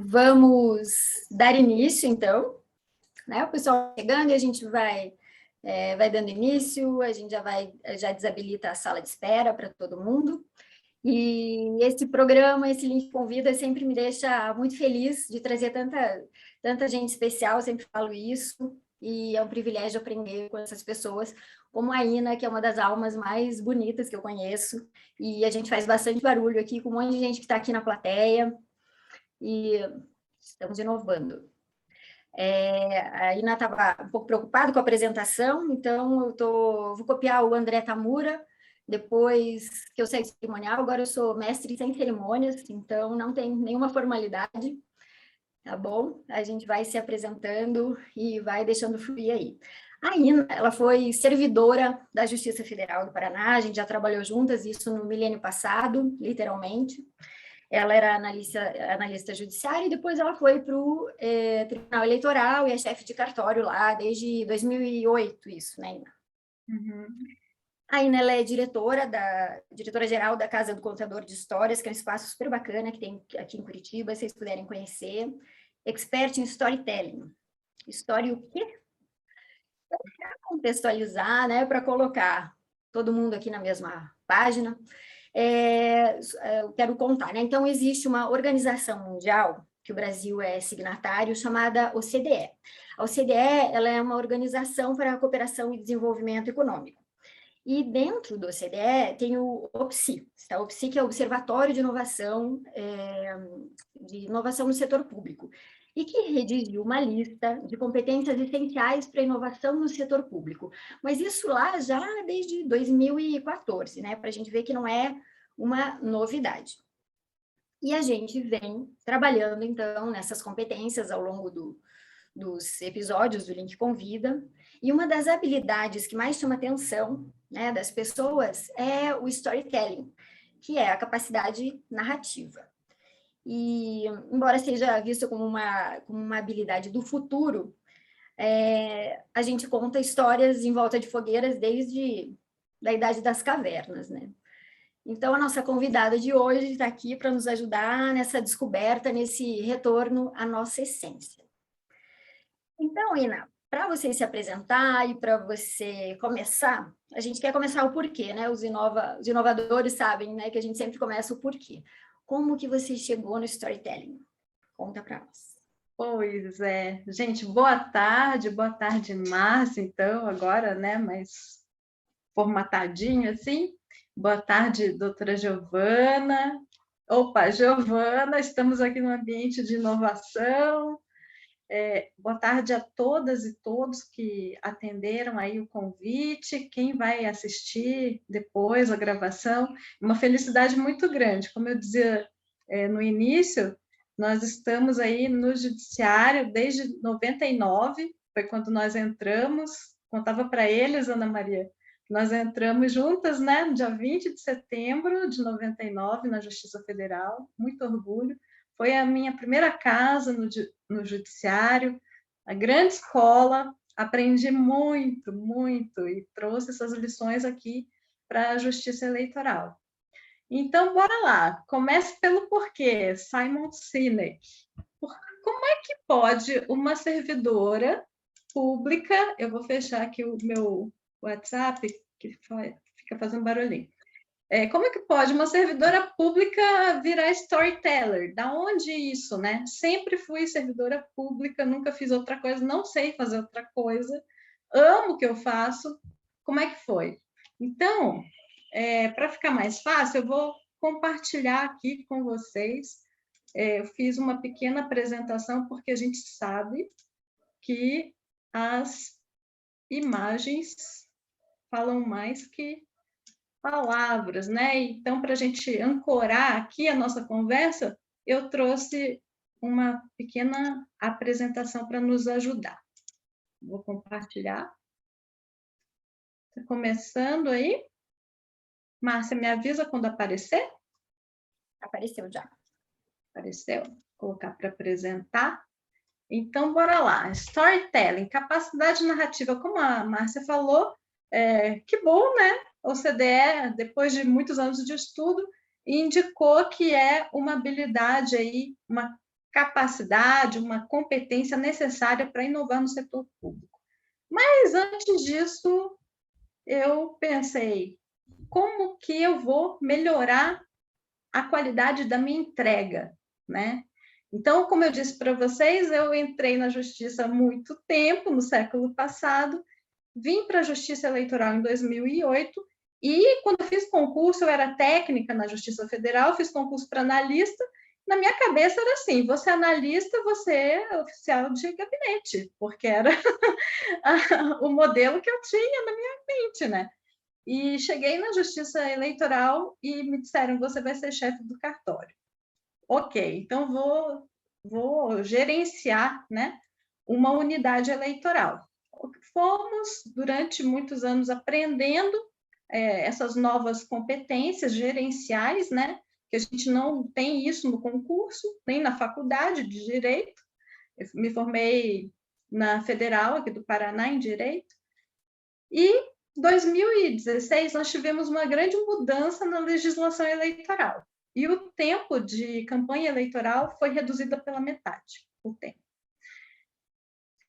Vamos dar início, então, né? O pessoal chegando e a gente vai dando início, a gente já desabilita a sala de espera para todo mundo. E esse programa, esse Link Convida, sempre me deixa muito feliz de trazer tanta gente especial, sempre falo isso, e é um privilégio aprender com essas pessoas, como a Ina, que é uma das almas mais bonitas que eu conheço, e a gente faz bastante barulho aqui, com um monte de gente que está aqui na plateia, e estamos inovando. A Ina estava um pouco preocupada com a apresentação, então vou copiar o André Tamura, depois que eu saí do cerimonial, agora eu sou mestre sem cerimônias, então não tem nenhuma formalidade, tá bom? A gente vai se apresentando e vai deixando fluir aí. A Ina, ela foi servidora da Justiça Federal do Paraná, a gente já trabalhou juntas, isso no milênio passado, literalmente. Ela era analista judiciária e depois ela foi para o Tribunal Eleitoral e é chefe de cartório lá desde 2008, isso, né, Ina? Uhum. A Ina, ela é diretora-geral da Casa do Contador de Histórias, que é um espaço super bacana que tem aqui em Curitiba, se vocês puderem conhecer. Expert em storytelling. História o quê? Para contextualizar, né, para colocar todo mundo aqui na mesma página. Eu quero contar, né? Então, existe uma organização mundial que o Brasil é signatário, chamada OCDE. A OCDE, ela é uma organização para a cooperação e desenvolvimento econômico. E dentro do OCDE tem o OPSI, tá? O OPSI, que é o Observatório de Inovação no Setor Público, e que redigiu uma lista de competências essenciais para a inovação no setor público. Mas isso lá já desde 2014, né? Para a gente ver que não é uma novidade. E a gente vem trabalhando, então, nessas competências ao longo dos episódios do Link Convida, e uma das habilidades que mais chama atenção, né, das pessoas é o storytelling, que é a capacidade narrativa. E, embora seja visto como uma habilidade do futuro, a gente conta histórias em volta de fogueiras desde a Idade das Cavernas, né? Então, a nossa convidada de hoje está aqui para nos ajudar nessa descoberta, nesse retorno à nossa essência. Então, Ina, para você se apresentar e para você começar, a gente quer começar o porquê, né? Os inovadores sabem, né, que a gente sempre começa o porquê. Como que você chegou no storytelling? Conta para nós. Pois é. Gente, boa tarde, Márcia, então, agora, né, mais formatadinho assim. Boa tarde, doutora Giovana. Opa, Giovana, estamos aqui no ambiente de inovação. Boa tarde a todas e todos que atenderam aí o convite, quem vai assistir depois a gravação. Uma felicidade muito grande. Como eu dizia no início, nós estamos aí no judiciário desde 99, foi quando nós entramos, contava para eles, Ana Maria, nós entramos juntas, né, no dia 20 de setembro de 99, na Justiça Federal, muito orgulho. Foi a minha primeira casa no judiciário, a grande escola, aprendi muito, muito, e trouxe essas lições aqui para a Justiça Eleitoral. Então, bora lá. Comece pelo porquê, Simon Sinek. Como é que pode uma servidora pública, eu vou fechar aqui o meu WhatsApp, que fica fazendo barulhinho. Como é que pode uma servidora pública virar storyteller? Da onde isso, né? Sempre fui servidora pública, nunca fiz outra coisa, não sei fazer outra coisa, amo o que eu faço. Como é que foi? Então, para ficar mais fácil, eu vou compartilhar aqui com vocês. Eu fiz uma pequena apresentação, porque a gente sabe que as imagens falam mais que palavras, né? Então, para a gente ancorar aqui a nossa conversa, eu trouxe uma pequena apresentação para nos ajudar. Vou compartilhar. Está começando aí? Márcia, me avisa quando aparecer? Apareceu já. Apareceu? Vou colocar para apresentar. Então, bora lá. Storytelling, capacidade narrativa, como a Márcia falou, que bom, né? O CDE, depois de muitos anos de estudo, indicou que é uma habilidade aí, uma capacidade, uma competência necessária para inovar no setor público. Mas antes disso, eu pensei, como que eu vou melhorar a qualidade da minha entrega, né? Então, como eu disse para vocês, eu entrei na justiça há muito tempo, no século passado, vim para a Justiça Eleitoral em 2008, e quando eu fiz concurso, eu era técnica na Justiça Federal, fiz concurso para analista, na minha cabeça era assim, você é analista, você é oficial de gabinete, porque era o modelo que eu tinha na minha mente, né? E cheguei na Justiça Eleitoral e me disseram, você vai ser chefe do cartório. Ok, então vou gerenciar, né, uma unidade eleitoral. Fomos, durante muitos anos, aprendendo essas novas competências gerenciais, né, que a gente não tem isso no concurso, nem na faculdade de Direito. Eu me formei na Federal, aqui do Paraná, em Direito. E em 2016, nós tivemos uma grande mudança na legislação eleitoral. E o tempo de campanha eleitoral foi reduzido pela metade, o tempo.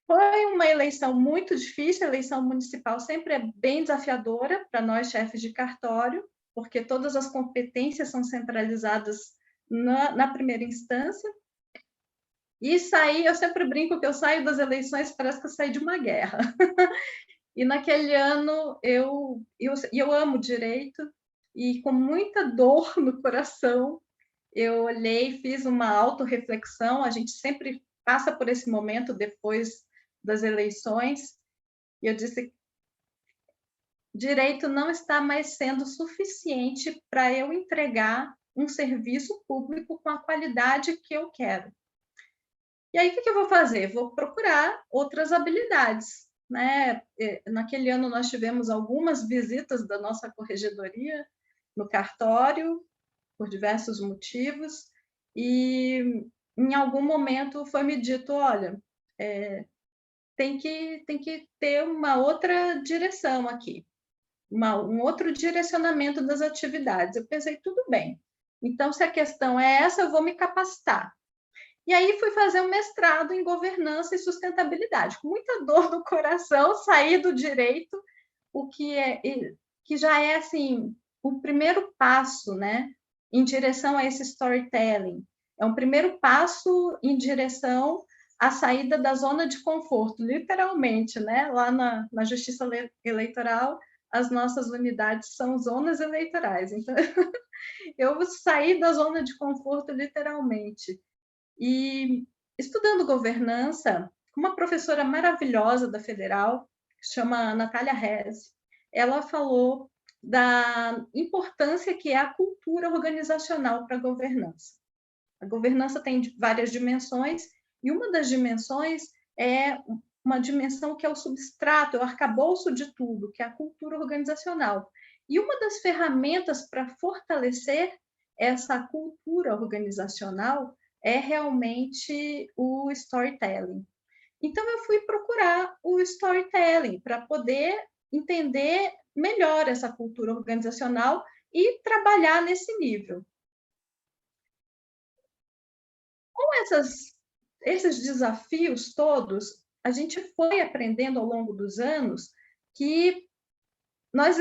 Foi uma eleição muito difícil, a eleição municipal sempre é bem desafiadora para nós, chefes de cartório, porque todas as competências são centralizadas na primeira instância. E saí, eu sempre brinco que eu saio das eleições, parece que eu saí de uma guerra. E naquele ano eu amo direito, e com muita dor no coração, eu olhei, fiz uma autorreflexão, a gente sempre passa por esse momento depois das eleições, e eu disse, direito não está mais sendo suficiente para eu entregar um serviço público com a qualidade que eu quero. E aí, o que eu vou fazer? Vou procurar outras habilidades, né? Naquele ano, nós tivemos algumas visitas da nossa corregedoria no cartório, por diversos motivos, e em algum momento foi me dito, olha, tem que ter uma outra direção aqui, um outro direcionamento das atividades. Eu pensei, tudo bem, então se a questão é essa, eu vou me capacitar. E aí fui fazer um mestrado em governança e sustentabilidade. Com muita dor no coração, saí do direito, que já é assim o primeiro passo, né, em direção a esse storytelling. É um primeiro passo em direção à saída da zona de conforto, literalmente, né? Lá na Justiça Eleitoral, as nossas unidades são zonas eleitorais. Então, eu saí da zona de conforto literalmente. E estudando governança, uma professora maravilhosa da Federal, que se chama Natália Rez, ela falou da importância que é a cultura organizacional para a governança. A governança tem várias dimensões, e uma das dimensões é uma dimensão que é o substrato, é o arcabouço de tudo, que é a cultura organizacional. E uma das ferramentas para fortalecer essa cultura organizacional é realmente o storytelling. Então, eu fui procurar o storytelling para poder entender melhor essa cultura organizacional e trabalhar nesse nível. Com esses desafios todos, a gente foi aprendendo ao longo dos anos que nós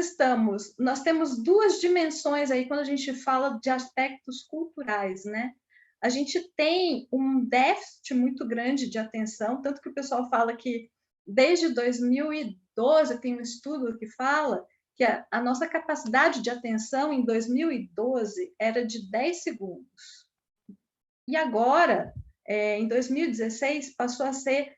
temos duas dimensões aí quando a gente fala de aspectos culturais, né? A gente tem um déficit muito grande de atenção, tanto que o pessoal fala que desde 2012 tem um estudo que fala que a nossa capacidade de atenção em 2012 era de 10 segundos. E agora, em 2016, passou a ser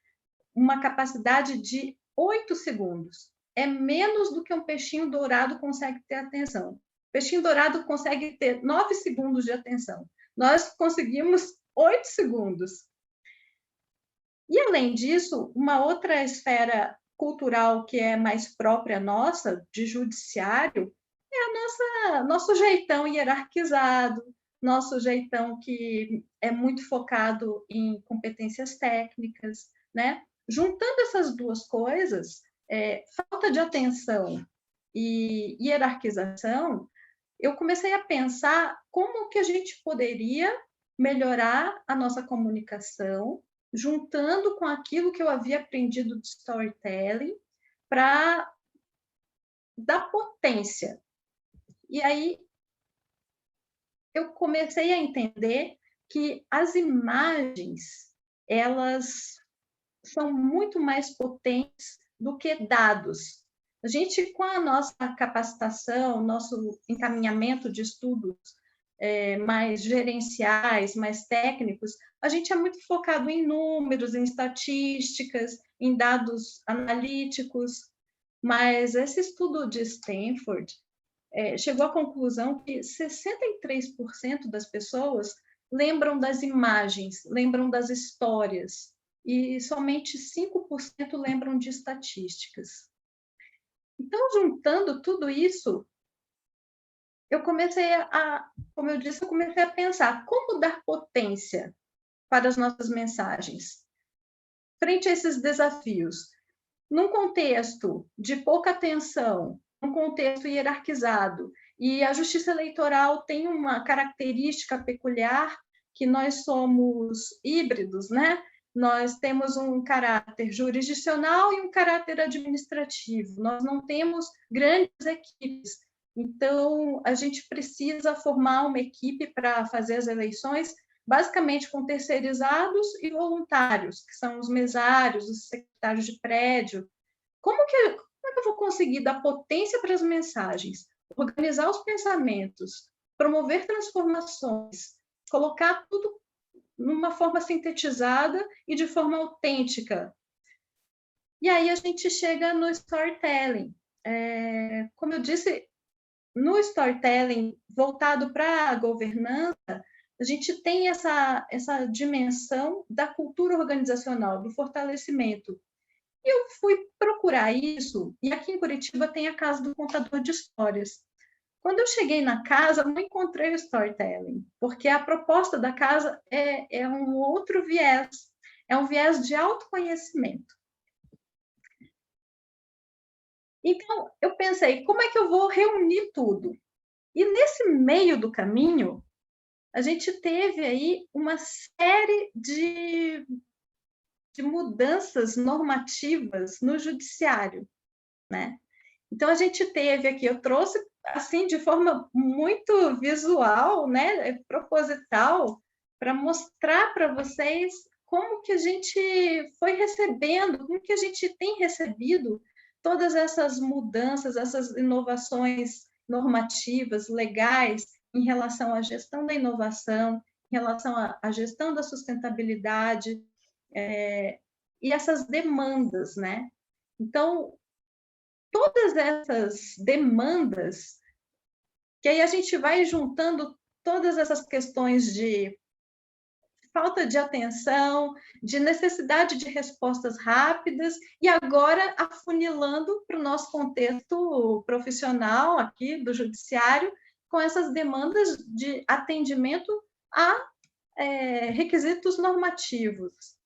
uma capacidade de 8 segundos. É menos do que um peixinho dourado consegue ter atenção. O peixinho dourado consegue ter 9 segundos de atenção. Nós conseguimos 8 segundos. E, além disso, uma outra esfera cultural que é mais própria nossa, de judiciário, é nosso jeitão hierarquizado, nosso jeitão que é muito focado em competências técnicas, né? Juntando essas duas coisas, falta de atenção e hierarquização, eu comecei a pensar como que a gente poderia melhorar a nossa comunicação, juntando com aquilo que eu havia aprendido de storytelling, para dar potência. E aí eu comecei a entender que as imagens, elas são muito mais potentes do que dados. A gente, com a nossa capacitação, nosso encaminhamento de estudos mais gerenciais, mais técnicos, a gente é muito focado em números, em estatísticas, em dados analíticos, mas esse estudo de Stanford chegou à conclusão que 63% das pessoas lembram das imagens, lembram das histórias, e somente 5% lembram de estatísticas. Então, juntando tudo isso, eu comecei como eu disse, eu comecei a pensar como dar potência para as nossas mensagens frente a esses desafios. Num contexto de pouca atenção, num contexto hierarquizado, e a justiça eleitoral tem uma característica peculiar, que nós somos híbridos, né? Nós temos um caráter jurisdicional e um caráter administrativo. Nós não temos grandes equipes. Então, a gente precisa formar uma equipe para fazer as eleições, basicamente com terceirizados e voluntários, que são os mesários, os secretários de prédio. Como que eu vou conseguir dar potência para as mensagens, organizar os pensamentos, promover transformações, colocar tudo numa forma sintetizada e de forma autêntica? E aí a gente chega no storytelling. Como eu disse, no storytelling voltado para a governança, a gente tem essa dimensão da cultura organizacional, do fortalecimento. E eu fui procurar isso, e aqui em Curitiba tem a Casa do Contador de Histórias. Quando eu cheguei na casa, não encontrei o storytelling, porque a proposta da casa é um outro viés, é um viés de autoconhecimento. Então, eu pensei, como é que eu vou reunir tudo? E nesse meio do caminho, a gente teve aí uma série de mudanças normativas no judiciário, né? Então, a gente teve aqui, eu trouxe assim de forma muito visual, né, proposital, para mostrar para vocês como que a gente foi recebendo, como que a gente tem recebido todas essas mudanças, essas inovações normativas, legais, em relação à gestão da inovação, em relação à gestão da sustentabilidade, e essas demandas, né? Então, todas essas demandas, que aí a gente vai juntando todas essas questões de falta de atenção, de necessidade de respostas rápidas, e agora afunilando para o nosso contexto profissional aqui do judiciário, com essas demandas de atendimento a requisitos normativos.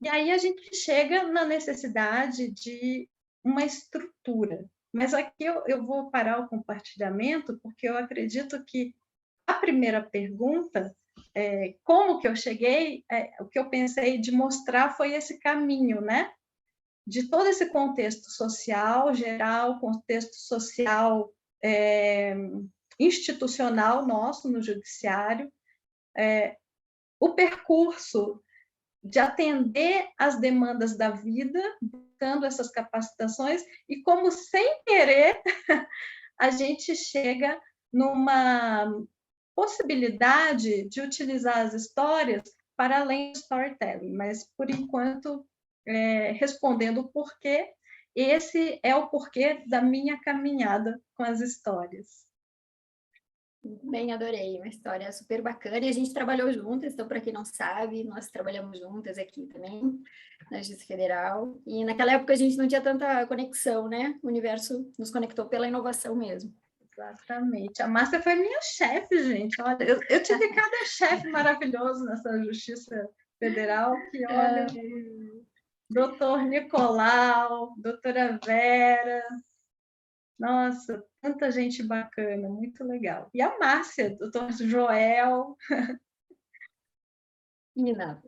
E aí a gente chega na necessidade de uma estrutura. Mas aqui eu vou parar o compartilhamento, porque eu acredito que a primeira pergunta, como que eu cheguei, o que eu pensei de mostrar foi esse caminho, né? De todo esse contexto social geral, contexto social institucional nosso no judiciário, o percurso de atender às demandas da vida, buscando essas capacitações, e como, sem querer, a gente chega numa possibilidade de utilizar as histórias para além do storytelling, mas, por enquanto, respondendo o porquê, esse é o porquê da minha caminhada com as histórias. Bem, adorei, uma história super bacana, e a gente trabalhou juntas, então, para quem não sabe, nós trabalhamos juntas aqui também, na Justiça Federal, e naquela época a gente não tinha tanta conexão, né? O universo nos conectou pela inovação mesmo. Exatamente. A Márcia foi minha chefe, gente. Olha, eu tive cada chefe maravilhoso nessa Justiça Federal, que, olha, doutor Nicolau, doutora Vera, nossa, Tanta gente bacana, muito legal. E a Márcia, doutor Joel. Ina.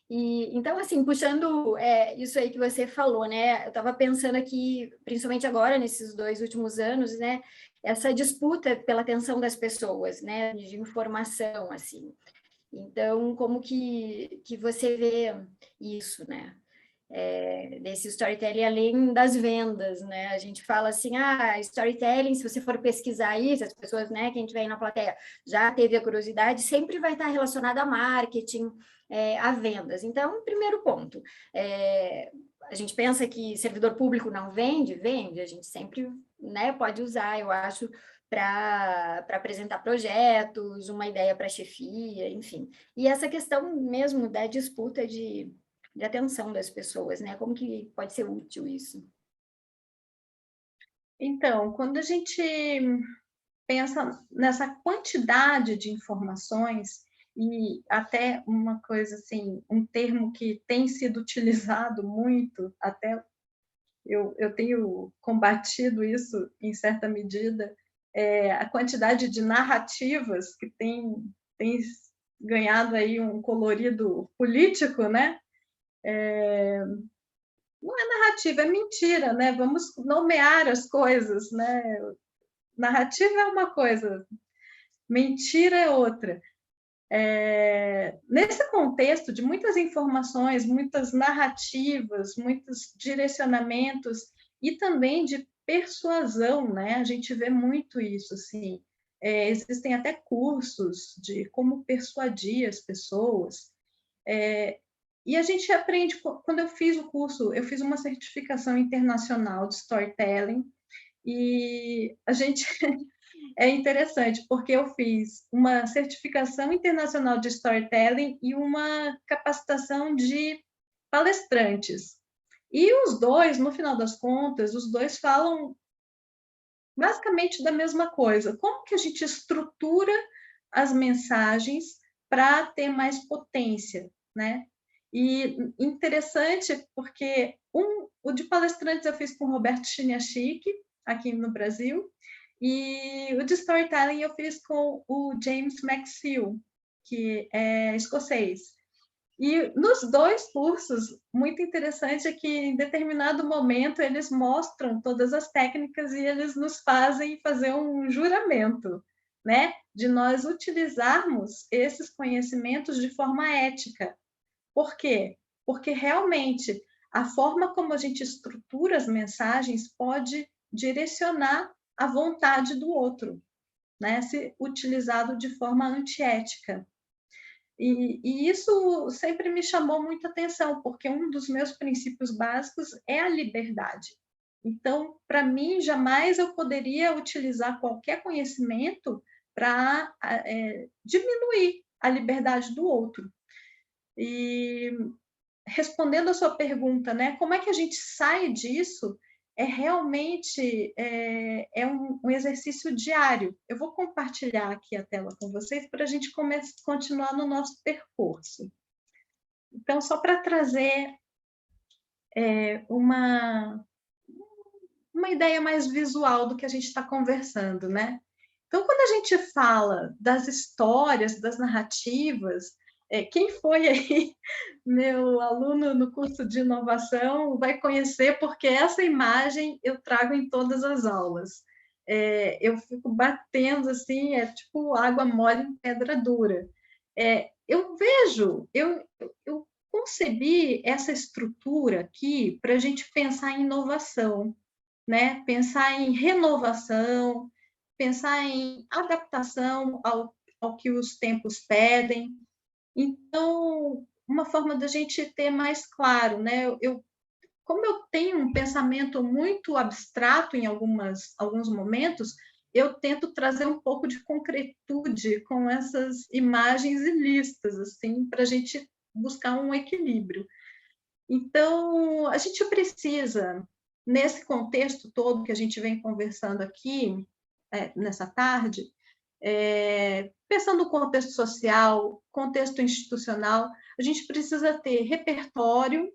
E, então, assim, puxando isso aí que você falou, né? Eu estava pensando aqui, principalmente agora, nesses 2 últimos anos, né? Essa disputa pela atenção das pessoas, né? De informação, assim. Então, como que você vê isso, né? Desse storytelling além das vendas, né? A gente fala assim, storytelling, se você for pesquisar isso, as pessoas, né, quem estiver aí na plateia já teve a curiosidade, sempre vai estar relacionado a marketing, a vendas. Então, primeiro ponto, a gente pensa que servidor público não vende, vende, a gente sempre, né, pode usar, eu acho, para apresentar projetos, uma ideia para chefia, enfim. E essa questão mesmo da disputa de atenção das pessoas, né? Como que pode ser útil isso? Então, quando a gente pensa nessa quantidade de informações, e até uma coisa assim, um termo que tem sido utilizado muito, até eu tenho combatido isso em certa medida, a quantidade de narrativas que tem ganhado aí um colorido político, né? Não é narrativa, é mentira, né? Vamos nomear as coisas, né? Narrativa é uma coisa, mentira é outra. Nesse contexto de muitas informações, muitas narrativas, muitos direcionamentos e também de persuasão, né? A gente vê muito isso, assim. Existem até cursos de como persuadir as pessoas. E a gente aprende, quando eu fiz o curso, eu fiz uma certificação internacional de storytelling, e a gente é interessante, porque eu fiz uma certificação internacional de storytelling e uma capacitação de palestrantes. E os dois, no final das contas, os dois falam basicamente da mesma coisa. Como que a gente estrutura as mensagens para ter mais potência, né? E interessante porque o de palestrantes eu fiz com o Roberto Chiniachik, aqui no Brasil, e o de storytelling eu fiz com o James Maxfield, que é escocês. E nos dois cursos, muito interessante é que em determinado momento eles mostram todas as técnicas e eles nos fazem fazer um juramento, né? De nós utilizarmos esses conhecimentos de forma ética. Por quê? Porque realmente a forma como a gente estrutura as mensagens pode direcionar a vontade do outro, né? Se utilizado de forma antiética. E isso sempre me chamou muita atenção, porque um dos meus princípios básicos é a liberdade. Então, para mim, jamais eu poderia utilizar qualquer conhecimento para diminuir a liberdade do outro. E respondendo a sua pergunta, né, como é que a gente sai disso? Realmente um exercício diário. Eu vou compartilhar aqui a tela com vocês para a gente continuar no nosso percurso. Então, só para trazer uma ideia mais visual do que a gente está conversando, né? Então, quando a gente fala das histórias, das narrativas, quem foi aí meu aluno no curso de inovação vai conhecer, porque essa imagem eu trago em todas as aulas. Eu fico batendo assim, é tipo água mole em pedra dura. Eu vejo, eu concebi essa estrutura aqui para a gente pensar em inovação, né? Pensar em renovação, pensar em adaptação ao que os tempos pedem. Então, uma forma da gente ter mais claro, né? Como eu tenho um pensamento muito abstrato em alguns momentos, eu tento trazer um pouco de concretude com essas imagens e listas, assim, para a gente buscar um equilíbrio. Então, a gente precisa, nesse contexto todo que a gente vem conversando aqui, nessa tarde, pensando no contexto social, contexto institucional, a gente precisa ter repertório,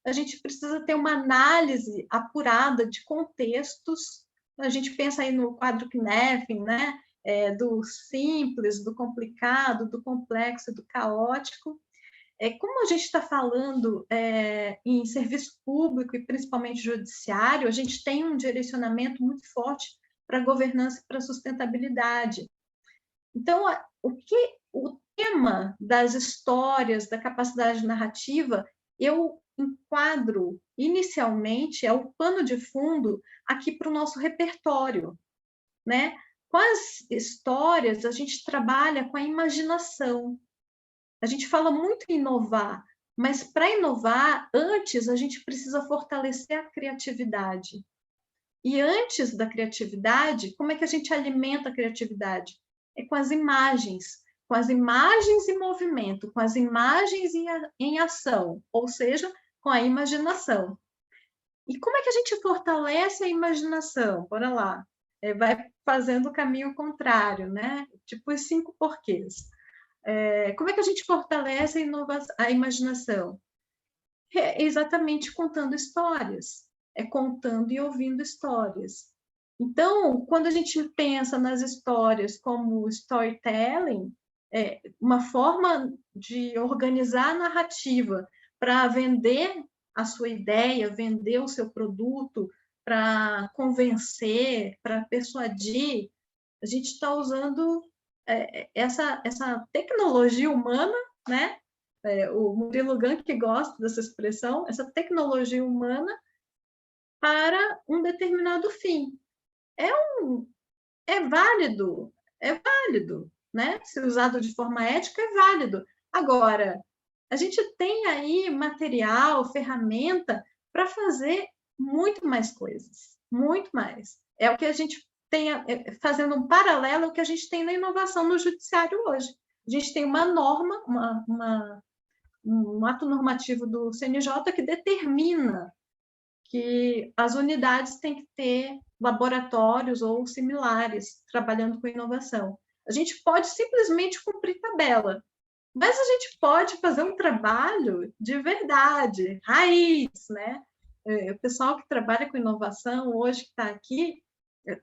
a gente precisa ter uma análise apurada de contextos, A gente pensa aí no quadro Kneffin, né? Do simples, do complicado, do complexo, do caótico. Como a gente está falando em serviço público e principalmente judiciário, a gente tem um direcionamento muito forte para a governança e para a sustentabilidade. Então, o tema das histórias, da capacidade narrativa, eu enquadro inicialmente, é o pano de fundo aqui para o nosso repertório, né? Com as histórias, a gente trabalha com a imaginação. A gente fala muito em inovar, mas para inovar, antes a gente precisa fortalecer a criatividade. E antes da criatividade, como é que a gente alimenta a criatividade? É com as imagens em movimento, com as imagens em ação, ou seja, com a imaginação. E como é que a gente fortalece a imaginação? Bora lá. Vai fazendo o caminho contrário, né? Tipo os 5 porquês. Como é que a gente fortalece a imaginação? Exatamente contando histórias. Contando e ouvindo histórias. Então, quando a gente pensa nas histórias como storytelling, uma forma de organizar a narrativa para vender a sua ideia, vender o seu produto, para convencer, para persuadir, a gente está usando essa tecnologia humana, né? O Murilo Gun que gosta dessa expressão, essa tecnologia humana para um determinado fim. É válido, né? Se usado de forma ética, é válido. Agora, a gente tem aí material, ferramenta para fazer muito mais coisas, muito mais. É o que a gente tem, fazendo um paralelo ao que a gente tem na inovação no judiciário hoje. A gente tem uma norma, um ato normativo do CNJ que determina que as unidades têm que ter laboratórios ou similares trabalhando com inovação. A gente pode simplesmente cumprir tabela, mas a gente pode fazer um trabalho de verdade, raiz, né? O pessoal que trabalha com inovação hoje que está aqui,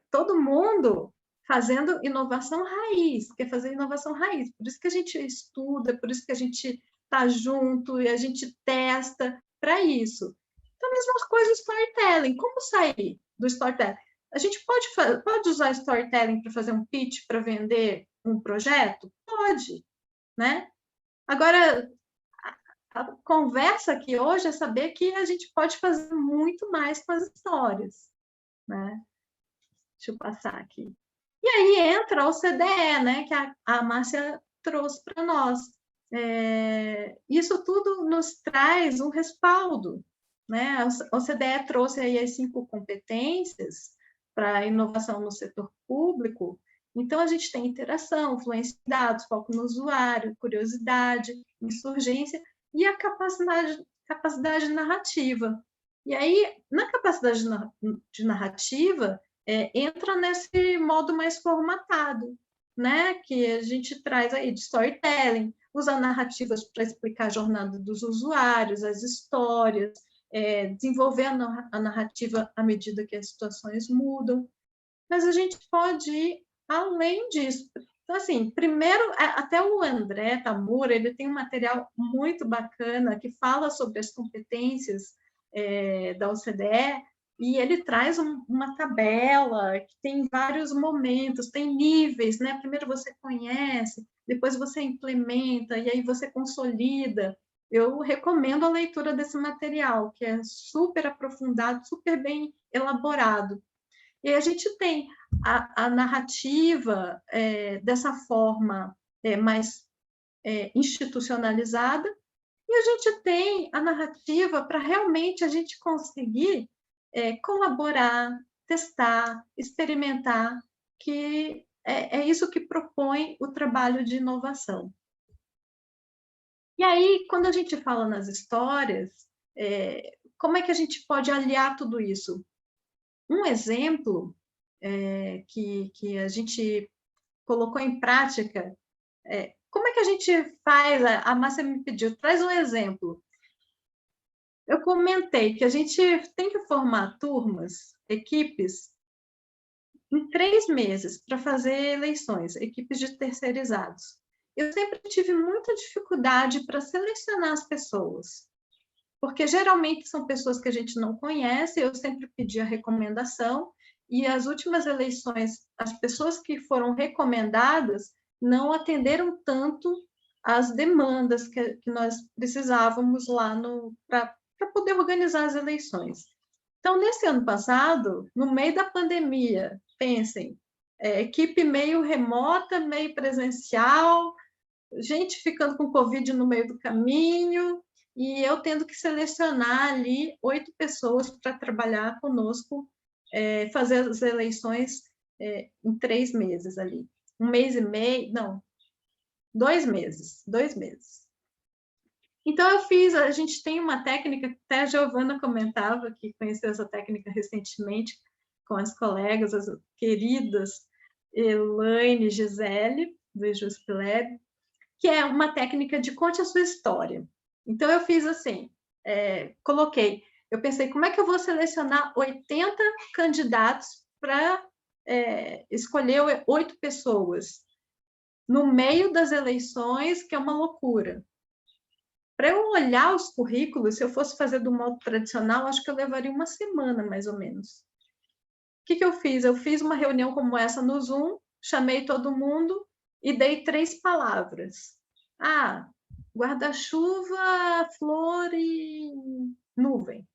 todo mundo fazendo inovação raiz, quer fazer inovação raiz. Por isso que a gente estuda, por isso que a gente está junto e a gente testa para isso. Então, a mesma coisa storytelling. Como sair do storytelling? A gente pode usar storytelling para fazer um pitch, para vender um projeto? Pode, né? Agora, a conversa aqui hoje é saber que a gente pode fazer muito mais com as histórias, né? Deixa eu passar aqui. E aí entra o CDE, né, que a Márcia trouxe para nós. Isso tudo nos traz um respaldo, né? A OCDE trouxe aí as 5 competências para a inovação no setor público. Então, a gente tem interação, fluência de dados, foco no usuário, curiosidade, insurgência e a capacidade narrativa. E aí, na capacidade de narrativa, entra nesse modo mais formatado, né? Que a gente traz aí de storytelling, usa narrativas para explicar a jornada dos usuários, as histórias, desenvolver a narrativa à medida que as situações mudam. Mas a gente pode ir além disso. Então, assim, primeiro, até o André Tamura, ele tem um material muito bacana que fala sobre as competências da OCDE, e ele traz uma tabela que tem vários momentos, tem níveis, né? Primeiro você conhece, depois você implementa, e aí você consolida. Eu recomendo a leitura desse material, que é super aprofundado, super bem elaborado. E a gente tem a narrativa dessa forma mais institucionalizada, e a gente tem a narrativa para realmente a gente conseguir colaborar, testar, experimentar, que é isso que propõe o trabalho de inovação. E aí, quando a gente fala nas histórias, como é que a gente pode aliar tudo isso? Um exemplo que a gente colocou em prática, como é que a gente faz? A Márcia me pediu, traz um exemplo. Eu comentei que a gente tem que formar turmas, equipes, em 3 meses para fazer eleições, equipes de terceirizados. Eu sempre tive muita dificuldade para selecionar as pessoas, porque geralmente são pessoas que a gente não conhece, eu sempre pedi a recomendação, e as últimas eleições, as pessoas que foram recomendadas não atenderam tanto às demandas que nós precisávamos lá para poder organizar as eleições. Então, nesse ano passado, no meio da pandemia, pensem, equipe meio remota, meio presencial, gente ficando com Covid no meio do caminho, e eu tendo que selecionar ali 8 pessoas para trabalhar conosco, fazer as eleições em 3 meses ali. 1 mês e meio, não, 2 meses, 2 meses. Então, a gente tem uma técnica, até a Giovana comentava, que conheceu essa técnica recentemente com as colegas, as queridas Elaine e Gisele, do Juspilab, que é uma técnica de conte a sua história. Então, eu fiz assim, eu pensei, como é que eu vou selecionar 80 candidatos para escolher 8 pessoas no meio das eleições, que é uma loucura. Para eu olhar os currículos, se eu fosse fazer do modo tradicional, acho que eu levaria uma semana, mais ou menos. O que eu fiz? Eu fiz uma reunião como essa no Zoom, chamei todo mundo e dei 3 palavras. Guarda-chuva, flor e nuvem.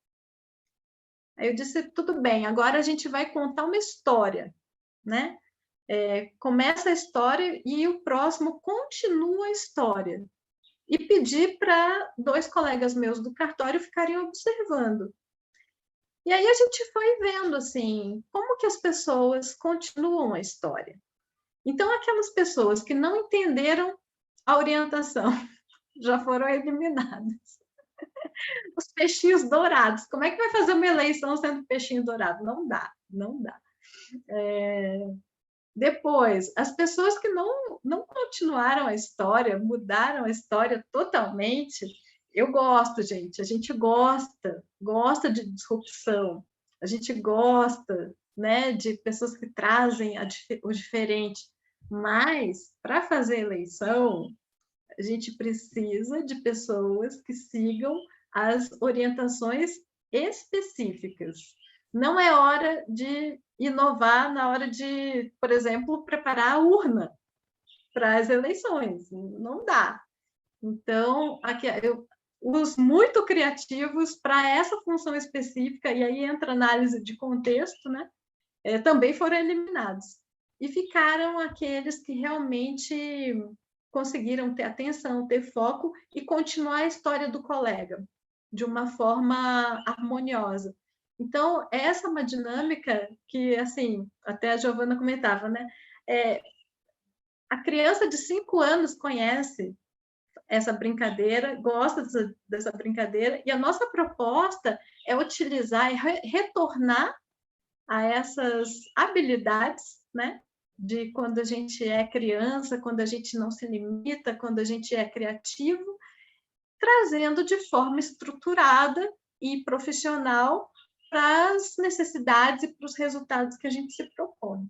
Aí eu disse, tudo bem, agora a gente vai contar uma história, né? Começa a história e o próximo continua a história. E pedi para 2 colegas meus do cartório ficarem observando. E aí a gente foi vendo, assim, como que as pessoas continuam a história. Então, aquelas pessoas que não entenderam a orientação já foram eliminadas. Os peixinhos dourados. Como é que vai fazer uma eleição sendo peixinho dourado? Não dá, não dá. Depois, as pessoas que não continuaram a história, mudaram a história totalmente, eu gosto, gente, a gente gosta de disrupção, a gente gosta, né, de pessoas que trazem o diferente, mas, para fazer eleição, a gente precisa de pessoas que sigam as orientações específicas. Não é hora de inovar na hora de, por exemplo, preparar a urna para as eleições. Não dá. Então, os muito criativos para essa função específica, e aí entra análise de contexto, né? Também foram eliminados. E ficaram aqueles que realmente conseguiram ter atenção, ter foco e continuar a história do colega de uma forma harmoniosa. Então, essa é uma dinâmica que, assim, até a Giovana comentava, né? A criança de 5 anos conhece essa brincadeira, gosta dessa brincadeira, e a nossa proposta é utilizar e retornar a essas habilidades, né? De quando a gente é criança, quando a gente não se limita, quando a gente é criativo, trazendo de forma estruturada e profissional para as necessidades e para os resultados que a gente se propõe.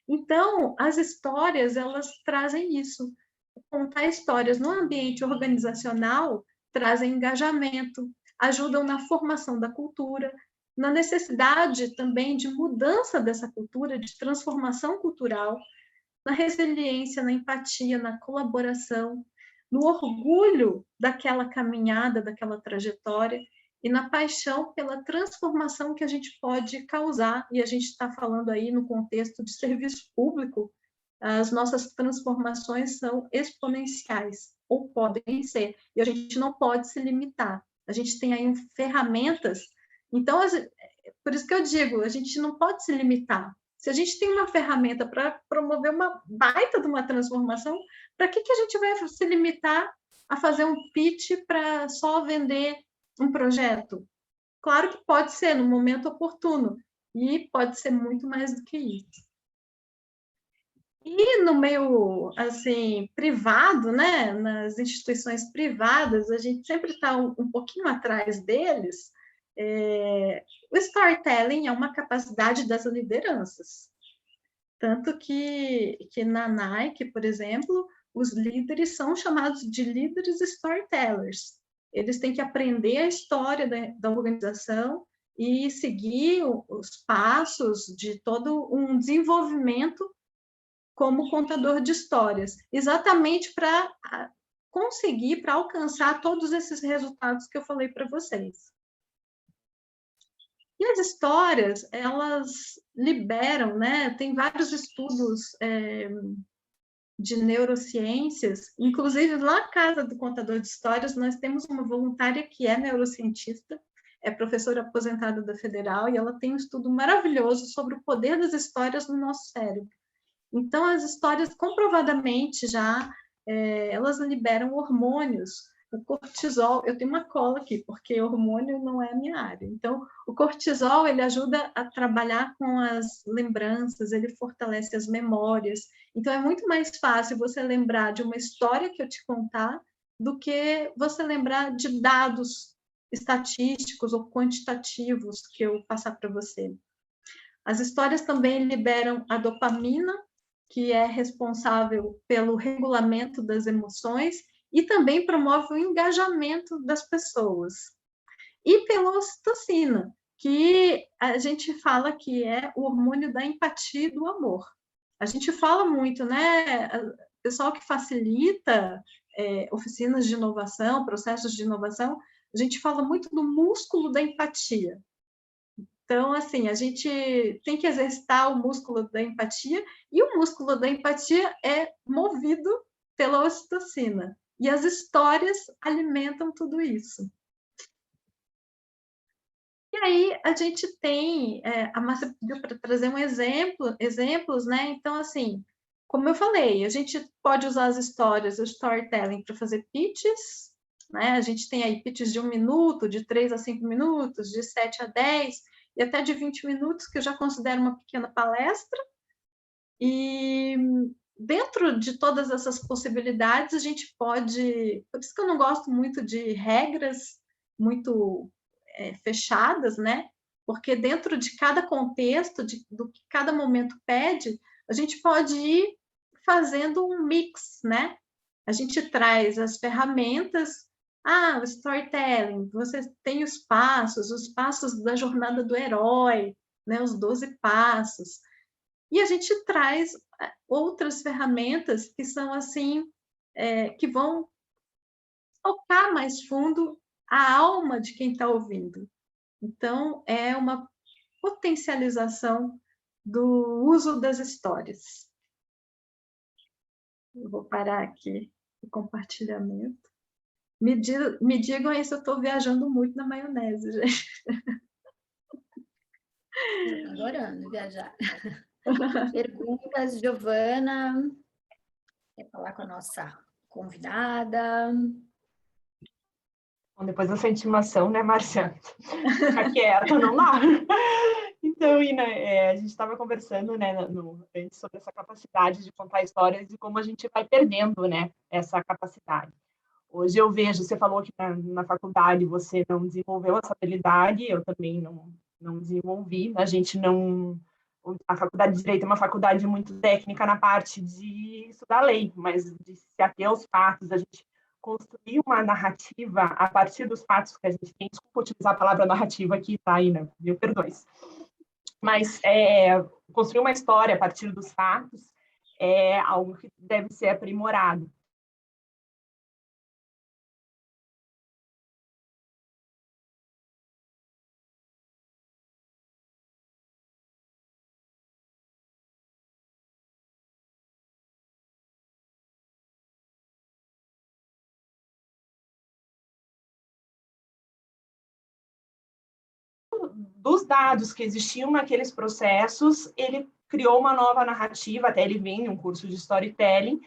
Então, as histórias, elas trazem isso. Contar histórias no ambiente organizacional trazem engajamento, ajudam na formação da cultura, na necessidade também de mudança dessa cultura, de transformação cultural, na resiliência, na empatia, na colaboração, no orgulho daquela caminhada, daquela trajetória e na paixão pela transformação que a gente pode causar. E a gente está falando aí no contexto de serviço público, as nossas transformações são exponenciais, ou podem ser, e a gente não pode se limitar. A gente tem aí ferramentas, então, por isso que eu digo, a gente não pode se limitar. Se a gente tem uma ferramenta para promover uma baita de uma transformação, para que a gente vai se limitar a fazer um pitch para só vender um projeto? Claro que pode ser no momento oportuno, e pode ser muito mais do que isso. E no meio, assim, privado, né, nas instituições privadas, a gente sempre está um pouquinho atrás deles. O storytelling é uma capacidade das lideranças. Tanto que na Nike, por exemplo, os líderes são chamados de líderes storytellers. Eles têm que aprender a história da organização e seguir os passos de todo um desenvolvimento como contador de histórias, exatamente para conseguir, para alcançar todos esses resultados que eu falei para vocês. E as histórias, elas liberam, né? Tem vários estudos de neurociências, inclusive lá na Casa do Contador de Histórias, nós temos uma voluntária que é neurocientista, é professora aposentada da Federal, e ela tem um estudo maravilhoso sobre o poder das histórias no nosso cérebro. Então, as histórias, comprovadamente, já elas liberam hormônios. O cortisol, eu tenho uma cola aqui, porque hormônio não é a minha área. Então, o cortisol, ele ajuda a trabalhar com as lembranças, ele fortalece as memórias. Então, é muito mais fácil você lembrar de uma história que eu te contar do que você lembrar de dados estatísticos ou quantitativos que eu passar para você. As histórias também liberam a dopamina, que é responsável pelo regulamento das emoções e também promove o engajamento das pessoas. E pela ocitocina, que a gente fala que é o hormônio da empatia e do amor. A gente fala muito, né? Pessoal que facilita oficinas de inovação, processos de inovação, a gente fala muito do músculo da empatia. Então, assim, a gente tem que exercitar o músculo da empatia, e o músculo da empatia é movido pela ocitocina. E as histórias alimentam tudo isso. E aí a gente tem, a Márcia pediu para trazer exemplos, né? Então, assim, como eu falei, a gente pode usar as histórias, o storytelling, para fazer pitches, né? A gente tem aí pitches de 1 minuto, de 3 a 5 minutos, de 7 a 10, e até de 20 minutos, que eu já considero uma pequena palestra. E dentro de todas essas possibilidades, a gente pode... Por isso que eu não gosto muito de regras muito fechadas, né? Porque dentro de cada contexto, do que cada momento pede, a gente pode ir fazendo um mix, né? A gente traz as ferramentas, o storytelling, você tem os passos da jornada do herói, né? Os 12 passos. E a gente traz outras ferramentas que são assim, que vão tocar mais fundo a alma de quem está ouvindo. Então, é uma potencialização do uso das histórias. Eu vou parar aqui o compartilhamento. Me digam aí se eu estou viajando muito na maionese, gente. Estou adorando viajar. Perguntas, Giovana? Quer falar com a nossa convidada? Bom, depois dessa intimação, né, Márcia? Ficar quieta, não dá. Então, Ina, a gente estava conversando, né, antes sobre essa capacidade de contar histórias e como a gente vai perdendo, né, essa capacidade. Hoje eu vejo, você falou que na faculdade você não desenvolveu essa habilidade, eu também não desenvolvi, a gente não... A faculdade de Direito é uma faculdade muito técnica na parte de estudar lei, mas de se ater aos fatos, a gente construir uma narrativa a partir dos fatos que a gente tem. Desculpa utilizar a palavra narrativa aqui, tá, Ina? Me perdoe. Mas construir uma história a partir dos fatos é algo que deve ser aprimorado. Dos dados que existiam naqueles processos, ele criou uma nova narrativa, até ele vem em um curso de storytelling,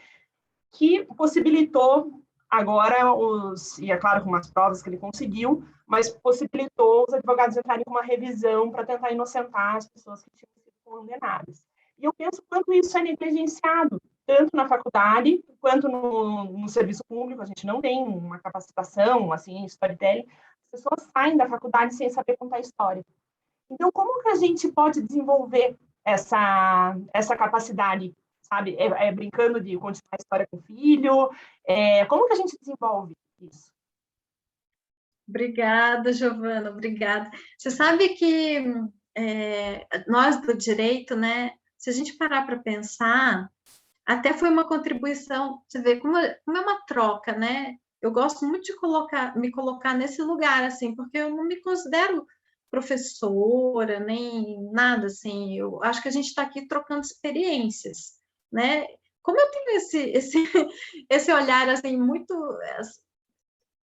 que possibilitou agora e é claro com umas provas que ele conseguiu, mas possibilitou os advogados entrarem com uma revisão para tentar inocentar as pessoas que tinham sido condenadas. E eu penso quanto isso é negligenciado, tanto na faculdade quanto no serviço público. A gente não tem uma capacitação assim em storytelling. As pessoas saem da faculdade sem saber contar história. Então, como que a gente pode desenvolver essa capacidade, sabe? Brincando de contar a história com o filho. Como que a gente desenvolve isso? Obrigada, Giovana, obrigada. Você sabe que nós do direito, né, se a gente parar para pensar, até foi uma contribuição, você vê como é uma troca, né? Eu gosto muito de me colocar nesse lugar, assim, porque eu não me considero professora, nem nada, assim, eu acho que a gente está aqui trocando experiências, né? Como eu tenho esse olhar, assim, muito,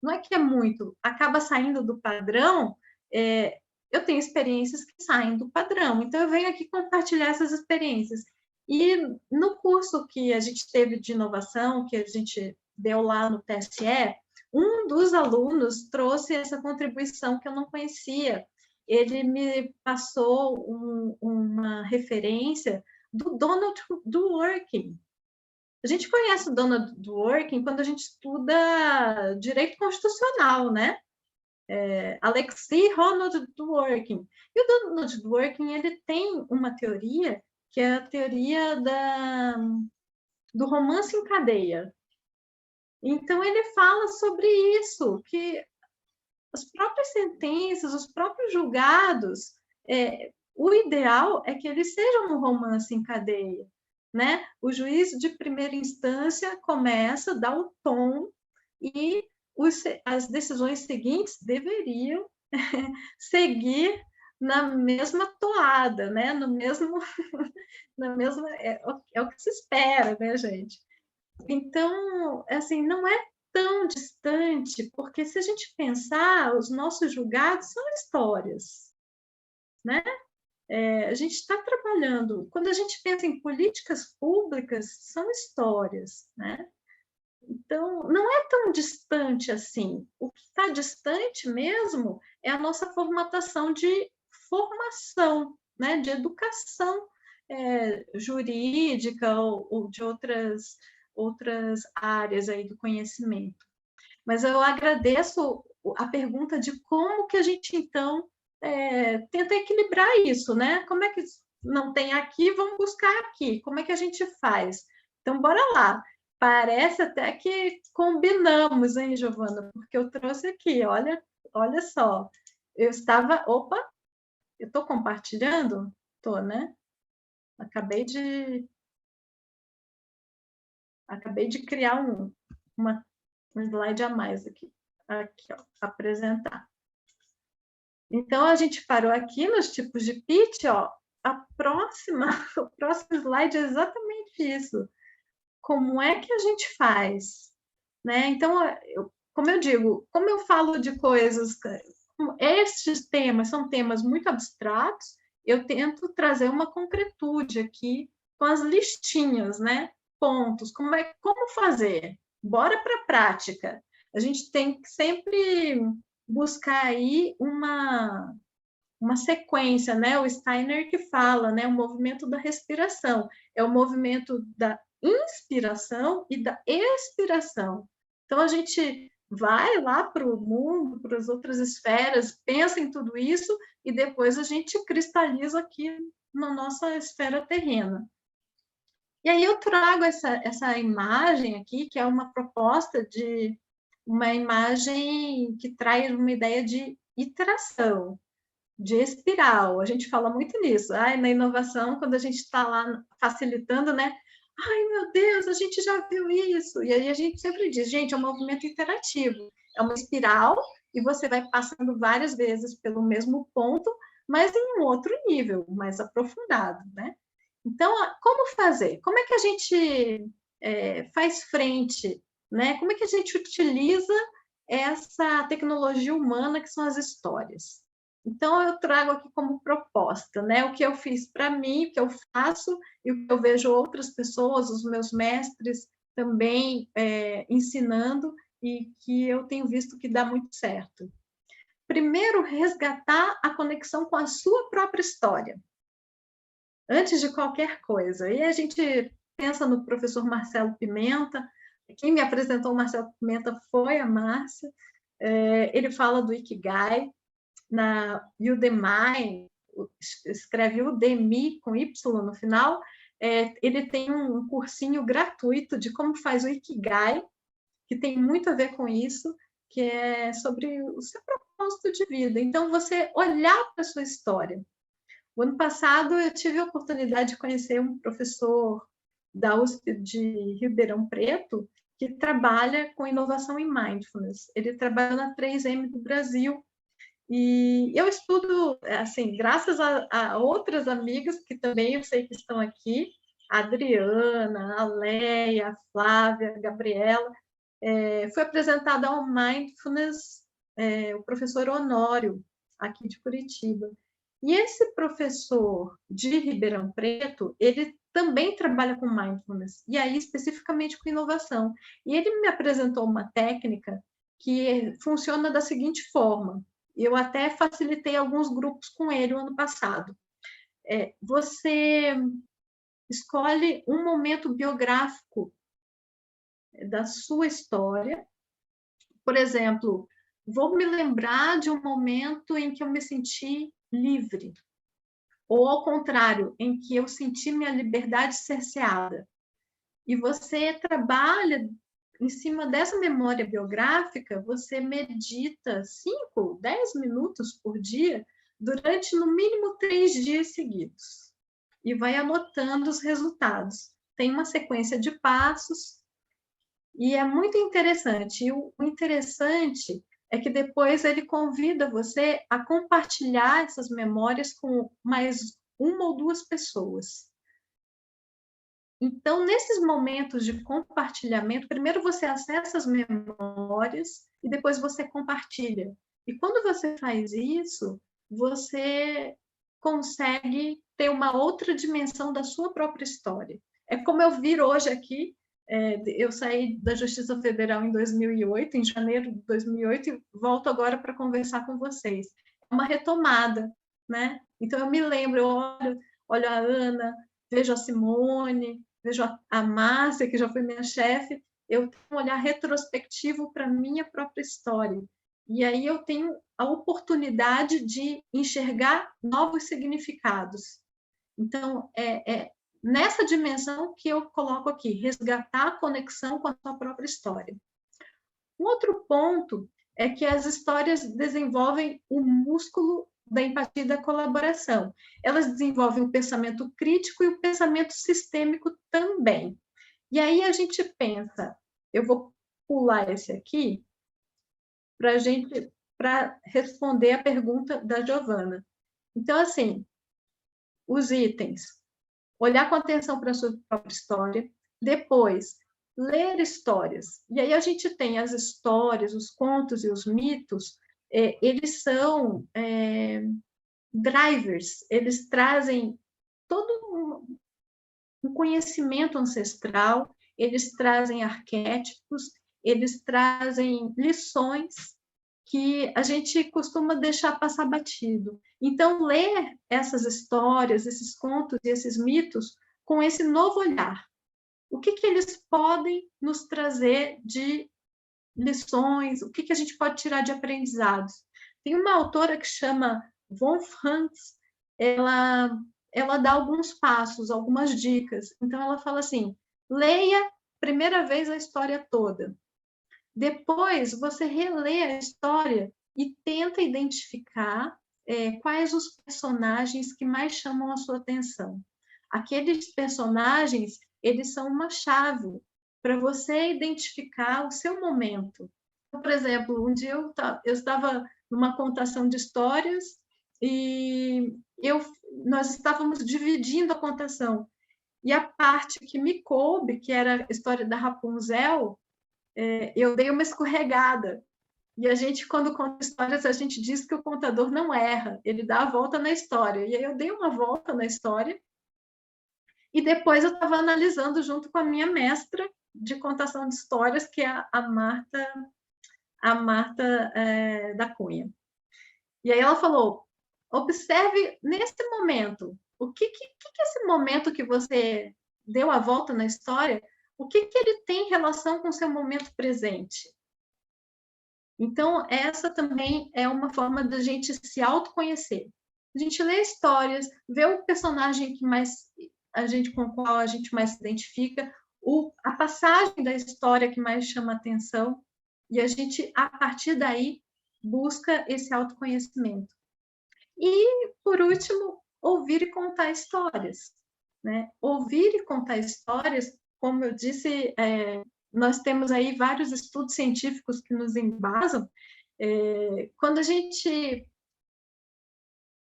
não é que é muito, acaba saindo do padrão, eu tenho experiências que saem do padrão, então eu venho aqui compartilhar essas experiências. E no curso que a gente teve de inovação, que a gente deu lá no TSE, um dos alunos trouxe essa contribuição que eu não conhecia. Ele me passou uma referência do Donald Dworkin. A gente conhece o Donald Dworkin quando a gente estuda direito constitucional, né? Alexei Ronald Dworkin. E o Donald Dworkin, ele tem uma teoria que é a teoria do romance em cadeia. Então, ele fala sobre isso, que as próprias sentenças, os próprios julgados, o ideal é que eles sejam um romance em cadeia, né? O juiz de primeira instância começa, dá o tom, e as decisões seguintes deveriam seguir na mesma toada, né? No mesmo, na mesma, é o que se espera, né, gente? Então, assim, não é tão distante, porque se a gente pensar, os nossos julgados são histórias, né? A gente está trabalhando, quando a gente pensa em políticas públicas, são histórias, né? Então, não é tão distante assim. O que está distante mesmo é a nossa formatação de formação, né? De educação jurídica ou de outras áreas aí do conhecimento. Mas eu agradeço a pergunta de como que a gente, então, tenta equilibrar isso, né? Como é que não tem aqui, vamos buscar aqui. Como é que a gente faz? Então, bora lá. Parece até que combinamos, hein, Giovana? Porque eu trouxe aqui, olha só. Eu estava... Opa! Eu estou compartilhando? Estou, né? Acabei de criar um slide a mais aqui. Aqui, ó, apresentar. Então, a gente parou aqui nos tipos de pitch, ó. O próximo slide é exatamente isso. Como é que a gente faz? Né? Então, como eu digo, como eu falo de coisas, estes temas são temas muito abstratos, eu tento trazer uma concretude aqui com as listinhas, né? Pontos, como fazer? Bora para a prática. A gente tem que sempre buscar aí uma sequência, né? O Steiner que fala, né? O movimento da respiração. É o movimento da inspiração e da expiração. Então, a gente vai lá para o mundo, para as outras esferas, pensa em tudo isso e depois a gente cristaliza aqui na nossa esfera terrena. E aí eu trago essa imagem aqui, que é uma proposta de uma imagem que traz uma ideia de iteração, de espiral. A gente fala muito nisso. Na inovação, quando a gente está lá facilitando, né? Ai, meu Deus, a gente já viu isso. E aí a gente sempre diz, gente, é um movimento interativo. É uma espiral e você vai passando várias vezes pelo mesmo ponto, mas em um outro nível, mais aprofundado, né? Então, como fazer? Como é que a gente faz frente, né? Como é que a gente utiliza essa tecnologia humana que são as histórias? Então, eu trago aqui como proposta, né? O que eu fiz para mim, o que eu faço e o que eu vejo outras pessoas, os meus mestres também ensinando e que eu tenho visto que dá muito certo. Primeiro, resgatar a conexão com a sua própria história, antes de qualquer coisa. E a gente pensa no professor Marcelo Pimenta. Quem me apresentou o Marcelo Pimenta foi a Márcia. Ele fala do Ikigai. Na Udemy, escreve Udemy com Y no final, ele tem um cursinho gratuito de como faz o Ikigai, que tem muito a ver com isso, que é sobre o seu propósito de vida. Então, você olhar para a sua história. O ano passado, eu tive a oportunidade de conhecer um professor da USP de Ribeirão Preto, que trabalha com inovação em mindfulness. Ele trabalha na 3M do Brasil. E eu estudo, assim, graças a outras amigas que também eu sei que estão aqui, a Adriana, a Leia, a Flávia, a Gabriela. Foi apresentado ao Mindfulness o professor Honório, aqui de Curitiba. E esse professor de Ribeirão Preto, ele também trabalha com Mindfulness, e aí especificamente com inovação. E ele me apresentou uma técnica que funciona da seguinte forma. Eu até facilitei alguns grupos com ele o ano passado. Você escolhe um momento biográfico da sua história. Por exemplo, vou me lembrar de um momento em que eu me senti livre, ou ao contrário, em que eu senti minha liberdade cerceada. E você trabalha em cima dessa memória biográfica, você medita 5, 10 minutos por dia, durante no mínimo 3 dias seguidos. E vai anotando os resultados. Tem uma sequência de passos, e é muito interessante. E o interessante é que depois ele convida você a compartilhar essas memórias com mais uma ou duas pessoas. Então, nesses momentos de compartilhamento, primeiro você acessa as memórias e depois você compartilha. E quando você faz isso, você consegue ter uma outra dimensão da sua própria história. É como eu vir hoje aqui, eu saí da Justiça Federal em 2008, em janeiro de 2008, e volto agora para conversar com vocês. É uma retomada, né? Então, eu me lembro, eu olho a Ana, vejo a Simone, vejo a Márcia, que já foi minha chefe, eu tenho um olhar retrospectivo para a minha própria história. E aí eu tenho a oportunidade de enxergar novos significados. Então, nessa dimensão que eu coloco aqui, resgatar a conexão com a sua própria história. Um outro ponto é que as histórias desenvolvem o músculo da empatia e da colaboração. Elas desenvolvem o pensamento crítico e o pensamento sistêmico também. E aí a gente pensa, eu vou pular esse aqui para responder a pergunta da Giovana. Então, assim, os itens: olhar com atenção para a sua própria história, depois ler histórias. E aí a gente tem as histórias, os contos e os mitos, eles são drivers, eles trazem todo um conhecimento ancestral, eles trazem arquétipos, eles trazem lições que a gente costuma deixar passar batido. Então, ler essas histórias, esses contos e esses mitos com esse novo olhar. O que eles podem nos trazer de lições? O que a gente pode tirar de aprendizados? Tem uma autora que chama Wolf Hans, ela dá alguns passos, algumas dicas. Então, ela fala assim: leia primeira vez a história toda. Depois, você relê a história e tenta identificar quais os personagens que mais chamam a sua atenção. Aqueles personagens, eles são uma chave para você identificar o seu momento. Por exemplo, um dia eu estava numa contação de histórias e nós estávamos dividindo a contação. E a parte que me coube, que era a história da Rapunzel, eu dei uma escorregada. E a gente, quando conta histórias, a gente diz que o contador não erra, ele dá a volta na história. E aí eu dei uma volta na história e depois eu estava analisando junto com a minha mestra de contação de histórias, que é a Marta da Cunha. E aí ela falou: observe nesse momento, o que esse momento que você deu a volta na história, o que ele tem em relação com o seu momento presente? Então, essa também é uma forma da gente se autoconhecer. A gente lê histórias, vê o personagem que mais com o qual a gente mais se identifica, a passagem da história que mais chama atenção, e a gente, a partir daí, busca esse autoconhecimento. E, por último, ouvir e contar histórias, né? Ouvir e contar histórias, como eu disse, nós temos aí vários estudos científicos que nos embasam. Quando a gente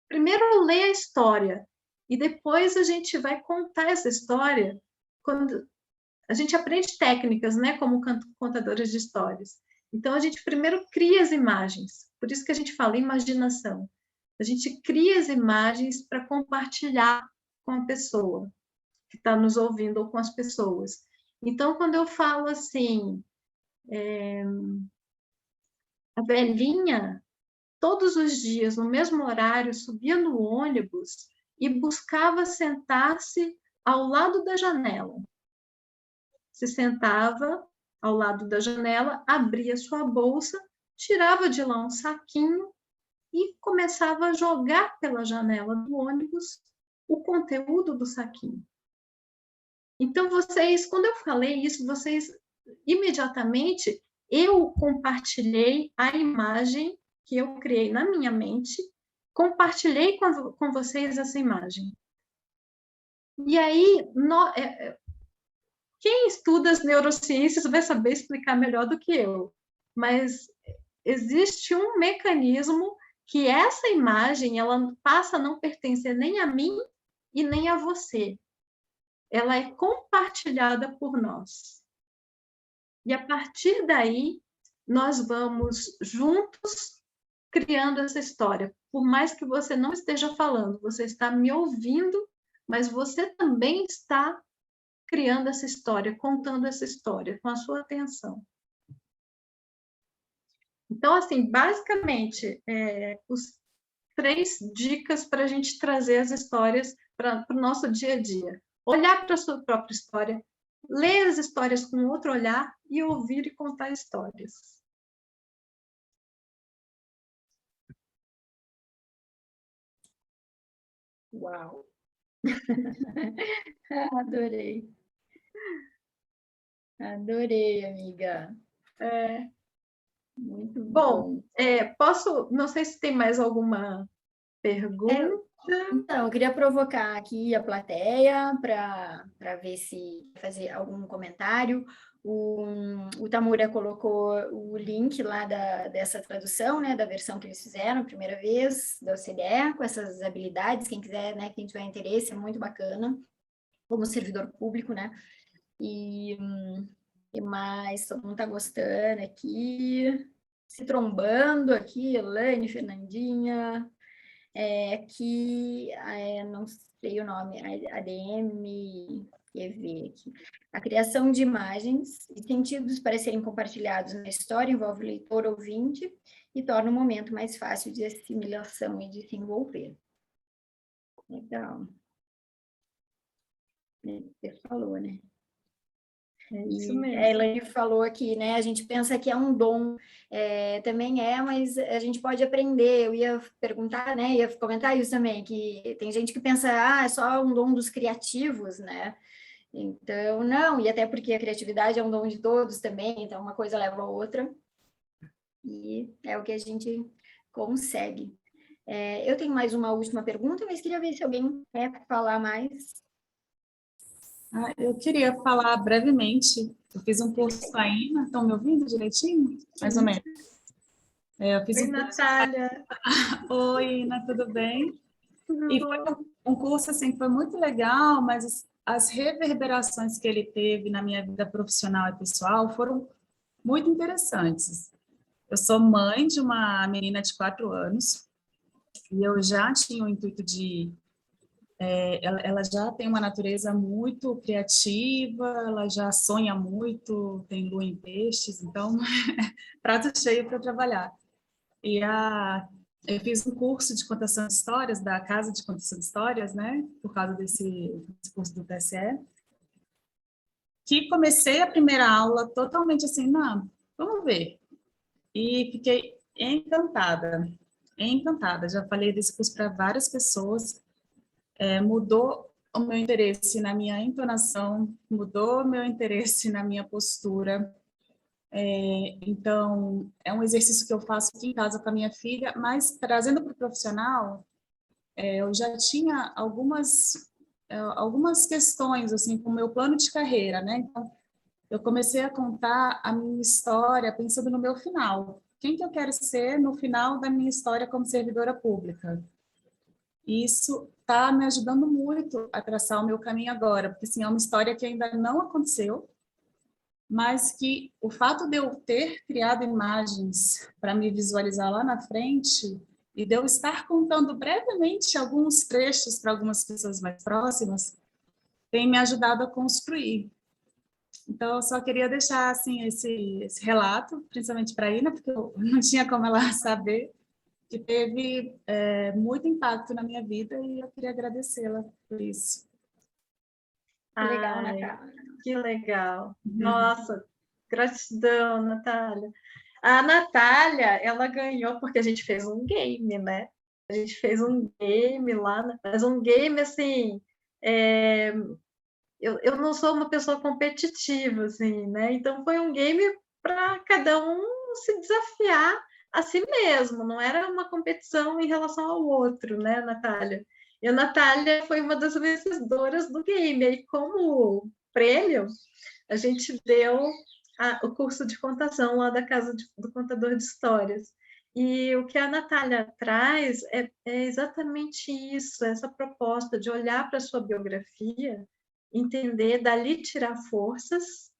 primeiro lê a história e depois a gente vai contar essa história, quando a gente aprende técnicas, né, como contadores de histórias. Então, a gente primeiro cria as imagens, por isso que a gente fala imaginação. A gente cria as imagens para compartilhar com a pessoa que está nos ouvindo ou com as pessoas. Então, quando eu falo assim, a velhinha, todos os dias, no mesmo horário, subia no ônibus e buscava sentar-se ao lado da janela. Se sentava ao lado da janela, abria sua bolsa, tirava de lá um saquinho e começava a jogar pela janela do ônibus o conteúdo do saquinho. Então, vocês, quando eu falei isso, vocês imediatamente, eu compartilhei a imagem que eu criei na minha mente, compartilhei com vocês essa imagem. E aí, quem estuda as neurociências vai saber explicar melhor do que eu, mas existe um mecanismo que essa imagem, ela passa a não pertencer nem a mim e nem a você. Ela é compartilhada por nós. E a partir daí, nós vamos juntos criando essa história. Por mais que você não esteja falando, você está me ouvindo, mas você também está criando essa história, contando essa história com a sua atenção. Então, assim, basicamente, os 3 dicas para a gente trazer as histórias para o nosso dia a dia. Olhar para a sua própria história, ler as histórias com outro olhar e ouvir e contar histórias. Uau! Adorei. Adorei, amiga. Muito bom. Não sei se tem mais alguma pergunta. Então, eu queria provocar aqui a plateia para ver se fazer algum comentário. O Tamura colocou o link lá dessa tradução, né, da versão que eles fizeram a primeira vez, da OCDE, com essas habilidades. Quem quiser, né, quem tiver interesse, é muito bacana, como servidor público, né? E mais, todo mundo está gostando aqui, se trombando aqui, Elaine, Fernandinha, não sei o nome, ADM, EV aqui. A criação de imagens e sentidos para serem compartilhados na história envolve o leitor ouvinte e torna o momento mais fácil de assimilação e de se envolver. Legal. Você falou, né? É isso mesmo. A Elaine falou aqui, né? A gente pensa que é um dom, também mas a gente pode aprender. Eu ia perguntar, né? Ia comentar isso também, que tem gente que pensa, é só um dom dos criativos, né? Então, não, e até porque a criatividade é um dom de todos também, então uma coisa leva a outra, e é o que a gente consegue. Eu tenho mais uma última pergunta, mas queria ver se alguém quer falar mais. Eu queria falar brevemente. Eu fiz um curso com a Ina, estão me ouvindo direitinho? Mais ou menos. Eu fiz Oi, Natália. Oi, Ina, tudo bem? E foi um curso assim, que foi muito legal, mas as reverberações que ele teve na minha vida profissional e pessoal foram muito interessantes. Eu sou mãe de uma menina de 4 anos e eu já tinha o intuito de... ela já tem uma natureza muito criativa, ela já sonha muito, tem lua em peixes, então, prato cheio para trabalhar. E eu fiz um curso de contação de histórias, da Casa de Contação de Histórias, né, por causa desse curso do TSE, que comecei a primeira aula totalmente assim, não, vamos ver. E fiquei encantada. encantada. Já falei desse curso para várias pessoas. Mudou o meu interesse na minha entonação, mudou o meu interesse na minha postura. Então, é um exercício que eu faço aqui em casa com a minha filha, mas trazendo para o profissional, eu já tinha algumas questões assim com o meu plano de carreira, né? Então, eu comecei a contar a minha história pensando no meu final. Quem que eu quero ser no final da minha história como servidora pública? Isso está me ajudando muito a traçar o meu caminho agora, porque assim, é uma história que ainda não aconteceu, mas que o fato de eu ter criado imagens para me visualizar lá na frente e de eu estar contando brevemente alguns trechos para algumas pessoas mais próximas, tem me ajudado a construir. Então, eu só queria deixar assim esse relato, principalmente para a Ina, porque eu não tinha como ela saber, que teve muito impacto na minha vida e eu queria agradecê-la por isso. Que legal, Ai, Natália. que legal. Nossa, gratidão, Natália. A Natália, ela ganhou porque a gente fez um game, né? A gente fez um game lá, mas um game assim. Eu não sou uma pessoa competitiva, assim, né? Então foi um game para cada um se desafiar a si mesmo, não era uma competição em relação ao outro, né, Natália? E a Natália foi uma das vencedoras do game, e como prêmio, a gente deu o curso de contação lá da Casa do Contador de Histórias. E o que a Natália traz é exatamente isso, essa proposta de olhar para a sua biografia, entender, dali tirar forças,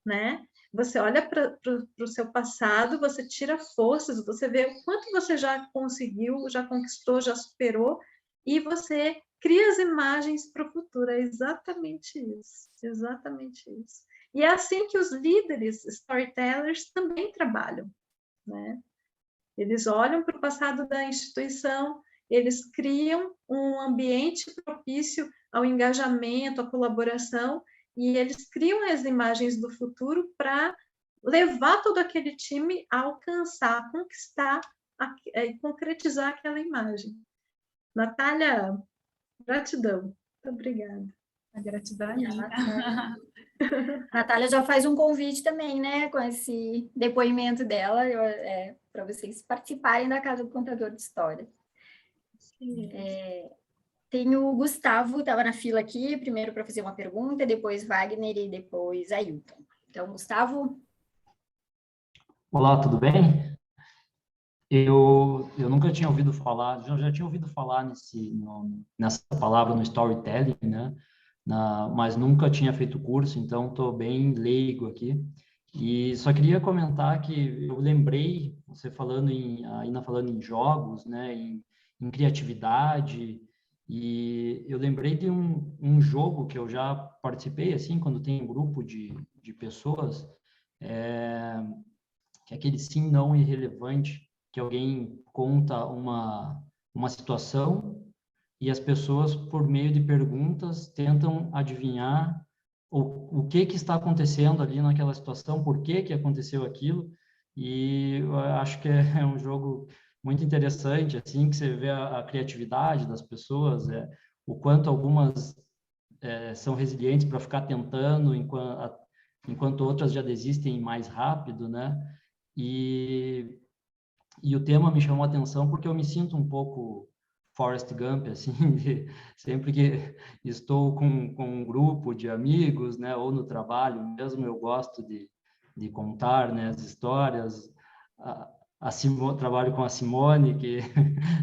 né? Você olha para o seu passado, você tira forças, você vê o quanto você já conseguiu, já conquistou, já superou, e você cria as imagens para o futuro. É exatamente isso, exatamente isso. E é assim que os líderes, storytellers, também trabalham, né? Eles olham para o passado da instituição, eles criam um ambiente propício ao engajamento, à colaboração, e eles criam as imagens do futuro para levar todo aquele time a alcançar, a conquistar e concretizar aquela imagem. Natália, gratidão. Muito obrigada. A gratidão é minha. A Natália já faz um convite também, né, com esse depoimento dela, para vocês participarem da Casa do Contador de História. Tem o Gustavo, estava na fila aqui, primeiro para fazer uma pergunta, depois Wagner e depois Ailton. Então, Gustavo. Olá, tudo bem? Eu nunca tinha ouvido falar, já tinha ouvido falar nessa palavra no storytelling, né? Mas nunca tinha feito curso, então estou bem leigo aqui. E só queria comentar que eu lembrei, você ainda falando em jogos, né? Em criatividade, e eu lembrei de um jogo que eu já participei, assim, quando tem um grupo de pessoas, que é aquele sim, não irrelevante, que alguém conta uma situação e as pessoas, por meio de perguntas, tentam adivinhar o que está acontecendo ali naquela situação, por que aconteceu aquilo, e eu acho que é um jogo muito interessante, assim, que você vê a criatividade das pessoas, o quanto algumas são resilientes para ficar tentando, enquanto outras já desistem mais rápido, né? E o tema me chamou a atenção porque eu me sinto um pouco Forrest Gump, assim, sempre que estou com um grupo de amigos, né, ou no trabalho mesmo, eu gosto de contar, né, as histórias. Trabalho com a Simone, que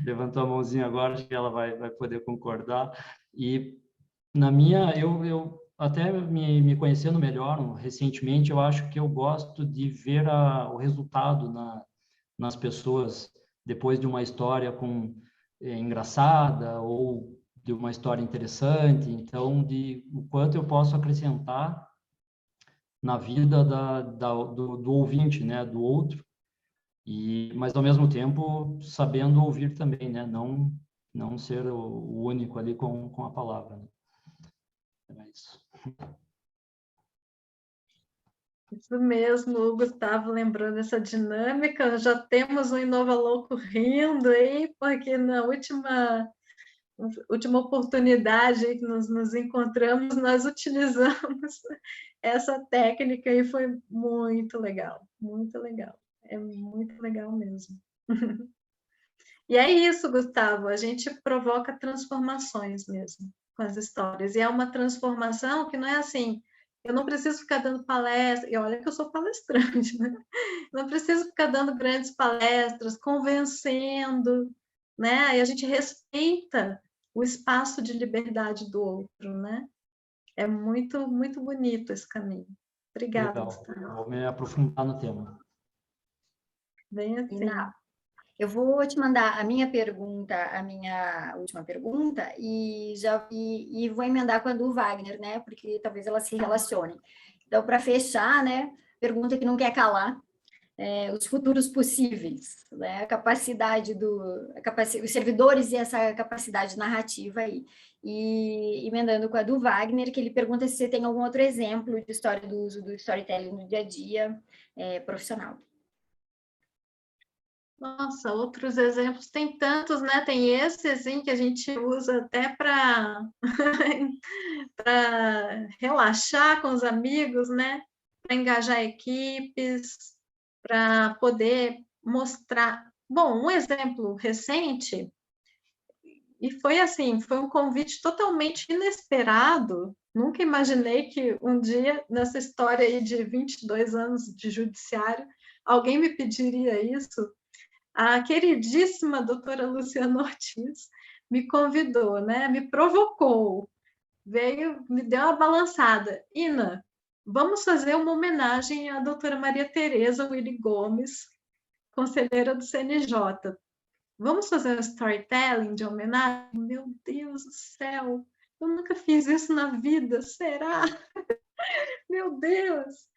levantou a mãozinha agora, acho que ela vai poder concordar. E eu até me conhecendo melhor recentemente, eu acho que eu gosto de ver o resultado nas pessoas depois de uma história engraçada ou de uma história interessante. Então, de o quanto eu posso acrescentar na vida do ouvinte, né, do outro, mas ao mesmo tempo sabendo ouvir também, né, não ser o único ali com a palavra, né? É isso. Isso mesmo, o Gustavo lembrou dessa dinâmica. Já temos um Inova Louco rindo aí, porque na última oportunidade que nos encontramos, nós utilizamos essa técnica e foi muito legal, muito legal. É muito legal mesmo. E é isso, Gustavo, a gente provoca transformações mesmo com as histórias. E é uma transformação que não é assim, eu não preciso ficar dando palestra, e olha que eu sou palestrante, né? Não preciso ficar dando grandes palestras, convencendo, né? E a gente respeita o espaço de liberdade do outro, né? É muito, muito bonito esse caminho. Obrigada, Legal. Gustavo. Vou me aprofundar no tema. Bem assim. Eu vou te mandar a minha pergunta, a minha última pergunta, e vou emendar com a do Wagner, né? Porque talvez elas se relacionem. Então, para fechar, né? Pergunta que não quer calar. Os futuros possíveis, né? Os servidores e essa capacidade narrativa aí. E emendando com a do Wagner, que ele pergunta se você tem algum outro exemplo de história do uso do storytelling no dia a dia profissional. Nossa, outros exemplos, tem tantos, né? Tem esse, assim, que a gente usa até para relaxar com os amigos, né? Para engajar equipes, para poder mostrar. Bom, um exemplo recente, e foi assim, foi um convite totalmente inesperado. Nunca imaginei que um dia, nessa história aí de 22 anos de judiciário, alguém me pediria isso. A queridíssima doutora Luciana Ortiz me convidou, né? Me provocou, veio, me deu uma balançada. Ina, vamos fazer uma homenagem à doutora Maria Tereza Willy Gomes, conselheira do CNJ. Vamos fazer um storytelling de homenagem? Meu Deus do céu, eu nunca fiz isso na vida, será? Meu Deus!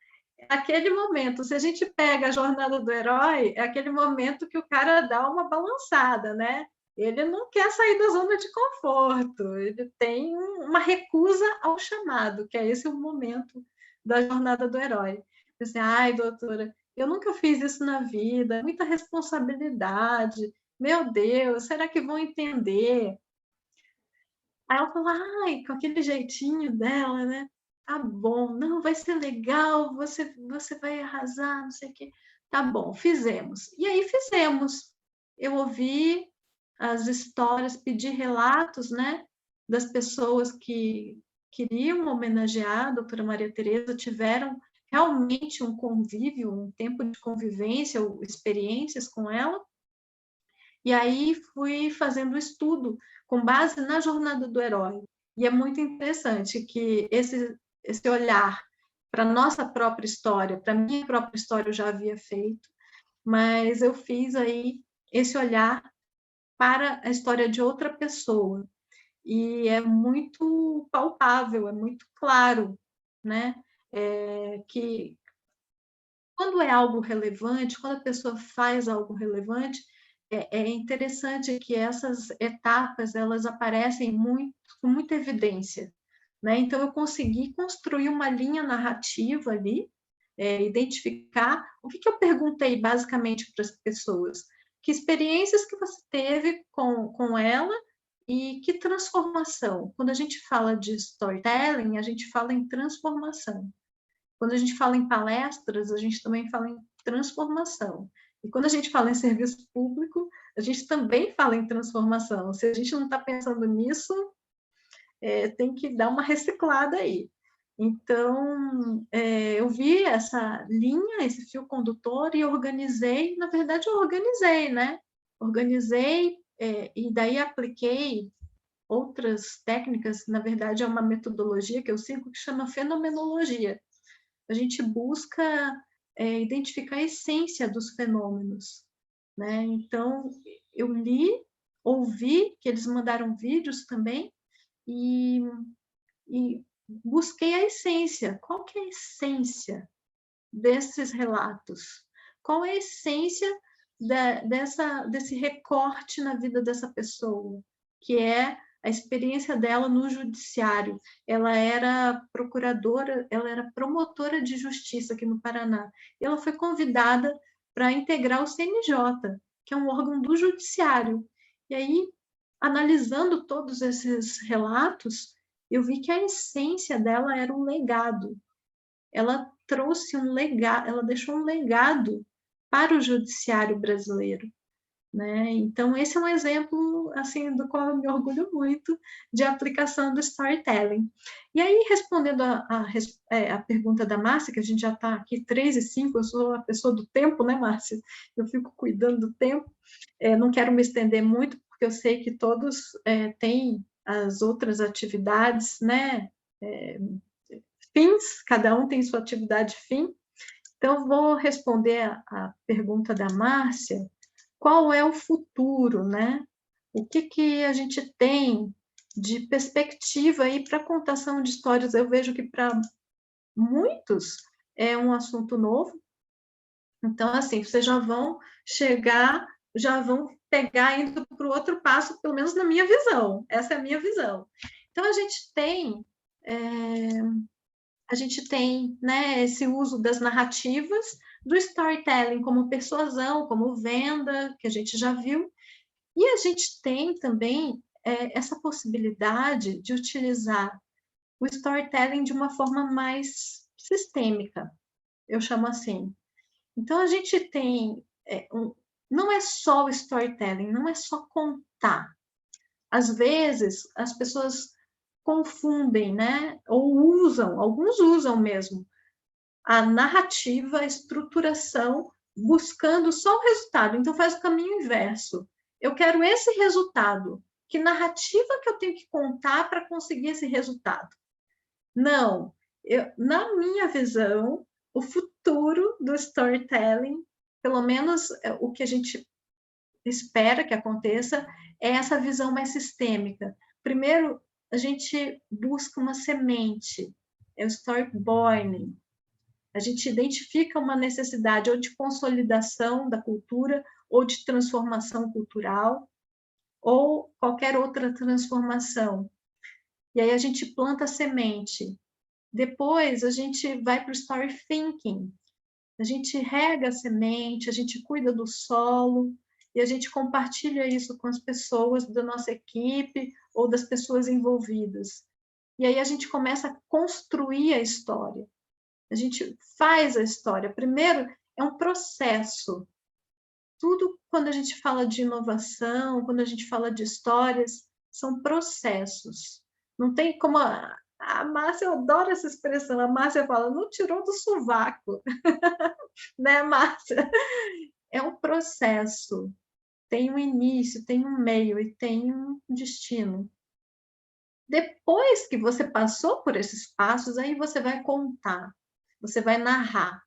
Aquele momento, se a gente pega a jornada do herói, é aquele momento que o cara dá uma balançada, né? Ele não quer sair da zona de conforto, ele tem uma recusa ao chamado, que é esse o momento da jornada do herói. Assim, ai, doutora, eu nunca fiz isso na vida, muita responsabilidade, meu Deus, será que vão entender? Aí ela fala, ai, com aquele jeitinho dela, né? Tá bom, não, vai ser legal, você vai arrasar, não sei o quê. Tá bom, fizemos. E aí fizemos. Eu ouvi as histórias, pedi relatos, né, das pessoas que queriam homenagear a doutora Maria Tereza, tiveram realmente um convívio, um tempo de convivência, experiências com ela. E aí fui fazendo estudo com base na jornada do herói. E é muito interessante que esse olhar para a nossa própria história, para a minha própria história eu já havia feito, mas eu fiz aí esse olhar para a história de outra pessoa. E é muito palpável, é muito claro, né? Que quando é algo relevante, quando a pessoa faz algo relevante, é interessante que essas etapas elas aparecem com muita evidência, né? Então eu consegui construir uma linha narrativa ali, identificar o que eu perguntei basicamente para as pessoas, que experiências que você teve com ela e que transformação. Quando a gente fala de storytelling, a gente fala em transformação. Quando a gente fala em palestras, a gente também fala em transformação. E quando a gente fala em serviço público, a gente também fala em transformação. Se a gente não está pensando nisso, tem que dar uma reciclada aí. Então, eu vi essa linha, esse fio condutor e organizei, na verdade eu organizei, né? Organizei e daí apliquei outras técnicas, na verdade é uma metodologia que eu sigo que chama fenomenologia. A gente busca identificar a essência dos fenômenos, né? Então, eu li, ouvi, que eles mandaram vídeos também, e busquei a essência. Qual que é a essência desses relatos? Qual é a essência desse recorte na vida dessa pessoa? Que é a experiência dela no judiciário. Ela era procuradora, ela era promotora de justiça aqui no Paraná. E ela foi convidada para integrar o CNJ, que é um órgão do judiciário. E aí, analisando todos esses relatos, eu vi que a essência dela era um legado. Ela trouxe um legado, ela deixou um legado para o judiciário brasileiro, né? Então, esse é um exemplo, assim, do qual eu me orgulho muito, de aplicação do storytelling. E aí, respondendo a pergunta da Márcia, que a gente já está aqui 3:05, eu sou a pessoa do tempo, né, Márcia? Eu fico cuidando do tempo, não quero me estender muito, porque eu sei que todos têm as outras atividades, né, fins, cada um tem sua atividade fim. Então, vou responder a pergunta da Márcia, qual é o futuro, né? O que a gente tem de perspectiva aí para a contação de histórias? Eu vejo que para muitos é um assunto novo. Então, assim, vocês já vão chegar, já vão pegar indo para o outro passo, pelo menos na minha visão. Essa é a minha visão. Então, a gente tem, né, esse uso das narrativas, do storytelling como persuasão, como venda, que a gente já viu, e a gente tem também essa possibilidade de utilizar o storytelling de uma forma mais sistêmica, eu chamo assim. Então, a gente tem, não é só o storytelling, não é só contar. Às vezes, as pessoas confundem, né? Ou usam, alguns usam mesmo, a narrativa, a estruturação, buscando só o resultado. Então, faz o caminho inverso. Eu quero esse resultado. Que narrativa que eu tenho que contar para conseguir esse resultado? Não. Na minha visão, o futuro do storytelling, pelo menos o que a gente espera que aconteça, é essa visão mais sistêmica. Primeiro, a gente busca uma semente, é o storyboarding. A gente identifica uma necessidade ou de consolidação da cultura, ou de transformação cultural, ou qualquer outra transformação. E aí a gente planta a semente. Depois a gente vai para o story thinking. A gente rega a semente, a gente cuida do solo, e a gente compartilha isso com as pessoas da nossa equipe ou das pessoas envolvidas. E aí a gente começa a construir a história. A gente faz a história. Primeiro, é um processo. Tudo, quando a gente fala de inovação, quando a gente fala de histórias, são processos. Não tem como... A Márcia, eu adoro essa expressão. A Márcia fala, não tirou do sovaco. Né, Márcia? É um processo. Tem um início, tem um meio e tem um destino. Depois que você passou por esses passos, aí você vai contar. Você vai narrar.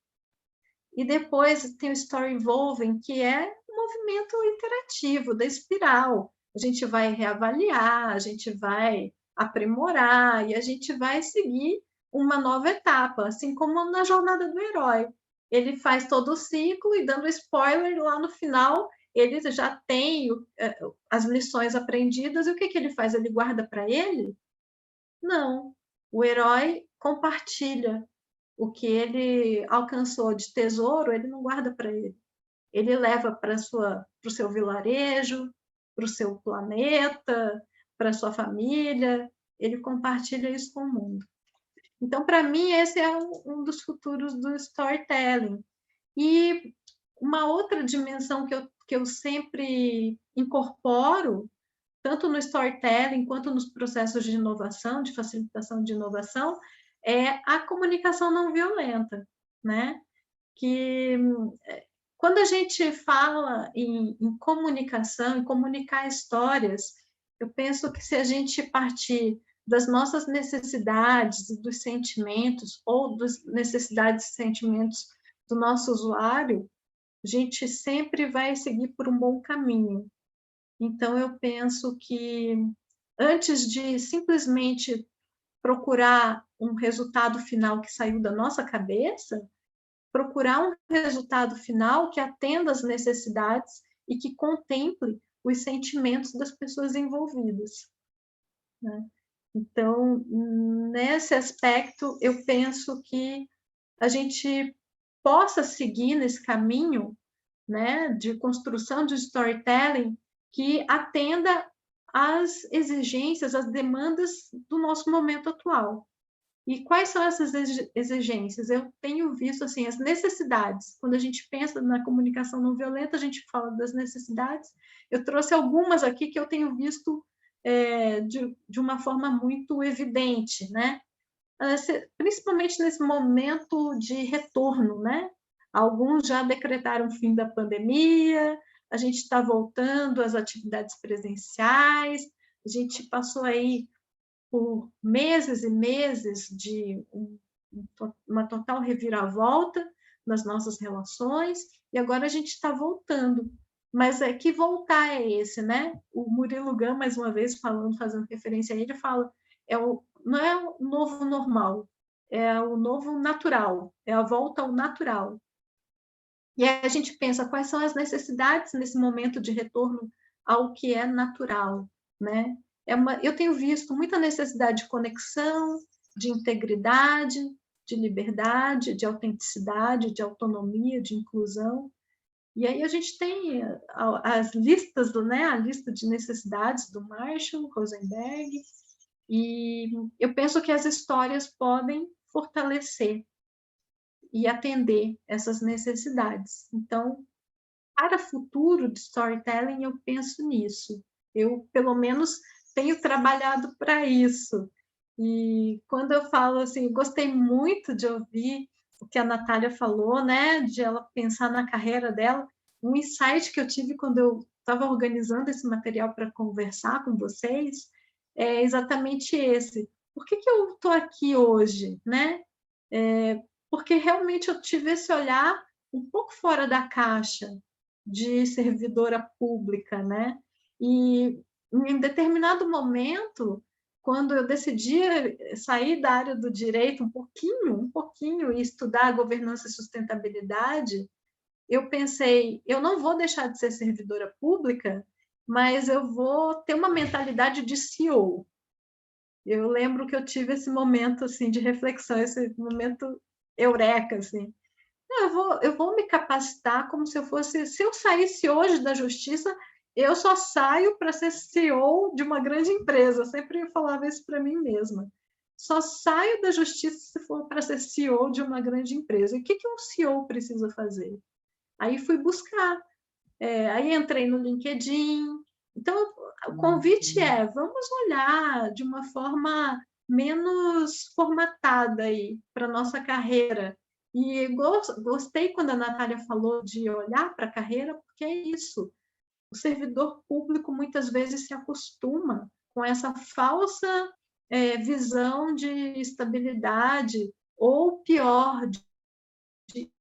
E depois tem o story evolving, que é um movimento interativo da espiral. A gente vai reavaliar, a gente vai aprimorar e a gente vai seguir uma nova etapa, assim como na jornada do herói. Ele faz todo o ciclo e, dando spoiler, lá no final ele já tem as lições aprendidas, e o que ele faz? Ele guarda para ele? Não. O herói compartilha. O que ele alcançou de tesouro, ele não guarda para ele. Ele leva para o seu vilarejo, para o seu planeta, para a sua família. Ele compartilha isso com o mundo. Então, para mim, esse é um dos futuros do storytelling. E uma outra dimensão que eu sempre incorporo, tanto no storytelling quanto nos processos de inovação, de facilitação de inovação, é a comunicação não violenta, né? Que quando a gente fala em comunicação, em comunicar histórias, eu penso que se a gente partir das nossas necessidades e dos sentimentos, ou das necessidades e sentimentos do nosso usuário, a gente sempre vai seguir por um bom caminho. Então, eu penso que antes de simplesmente procurar um resultado final que saiu da nossa cabeça, procurar um resultado final que atenda às necessidades e que contemple os sentimentos das pessoas envolvidas. né? Então, nesse aspecto, eu penso que a gente possa seguir nesse caminho, né, de construção de storytelling que atenda às exigências, às demandas do nosso momento atual. E quais são essas exigências? Eu tenho visto assim as necessidades. Quando a gente pensa na comunicação não violenta, a gente fala das necessidades. Eu trouxe algumas aqui que eu tenho visto de uma forma muito evidente, né? Principalmente nesse momento de retorno, né? Alguns já decretaram o fim da pandemia, a gente está voltando às atividades presenciais, a gente passou aí por meses e meses de uma total reviravolta nas nossas relações, e agora a gente está voltando. Mas que voltar é esse, né? O Murilo Gun, mais uma vez, fazendo referência a ele, fala, não é o novo normal, é o novo natural, é a volta ao natural. E aí a gente pensa quais são as necessidades nesse momento de retorno ao que é natural, né? Eu tenho visto muita necessidade de conexão, de integridade, de liberdade, de autenticidade, de autonomia, de inclusão. E aí a gente tem as listas, né? A lista de necessidades do Marshall Rosenberg, e eu penso que as histórias podem fortalecer e atender essas necessidades. Então, para o futuro de storytelling, eu penso nisso. Eu, pelo menos, tenho trabalhado para isso. E quando eu falo assim, gostei muito de ouvir o que a Natália falou, né, de ela pensar na carreira dela. Um insight que eu tive quando eu estava organizando esse material para conversar com vocês é exatamente esse. Por que eu estou aqui hoje, né? Porque realmente eu tive esse olhar um pouco fora da caixa de servidora pública, né? E em determinado momento, quando eu decidi sair da área do direito um pouquinho e estudar governança e sustentabilidade, eu pensei, eu não vou deixar de ser servidora pública, mas eu vou ter uma mentalidade de CEO. Eu lembro que eu tive esse momento assim de reflexão, esse momento eureka, assim. Eu vou me capacitar como se eu saísse hoje da justiça, eu só saio para ser CEO de uma grande empresa. Eu sempre falava isso para mim mesma. Só saio da justiça se for para ser CEO de uma grande empresa. E o que um CEO precisa fazer? Aí fui buscar. Aí entrei no LinkedIn. Então, o convite vamos olhar de uma forma menos formatada aí para a nossa carreira. E gostei quando a Natália falou de olhar para a carreira, porque é isso. O servidor público muitas vezes se acostuma com essa falsa visão de estabilidade, ou pior, de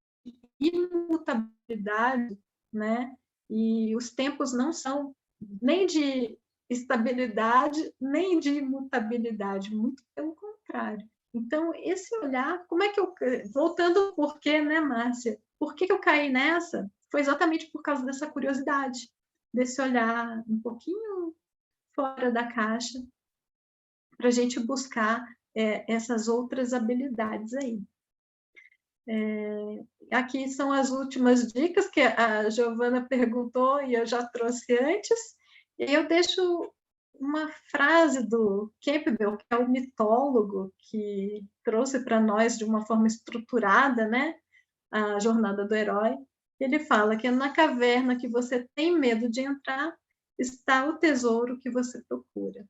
imutabilidade, né? E os tempos não são nem de estabilidade, nem de imutabilidade, muito pelo contrário. Então, esse olhar, como é que eu... Voltando ao porquê, né, Márcia? Por que eu caí nessa? Foi exatamente por causa dessa curiosidade, desse olhar um pouquinho fora da caixa, para a gente buscar essas outras habilidades aí. Aqui são as últimas dicas que a Giovana perguntou e eu já trouxe antes. E eu deixo uma frase do Campbell, que é o mitólogo, que trouxe para nós de uma forma estruturada, né, a jornada do herói. Ele fala que na caverna que você tem medo de entrar está o tesouro que você procura.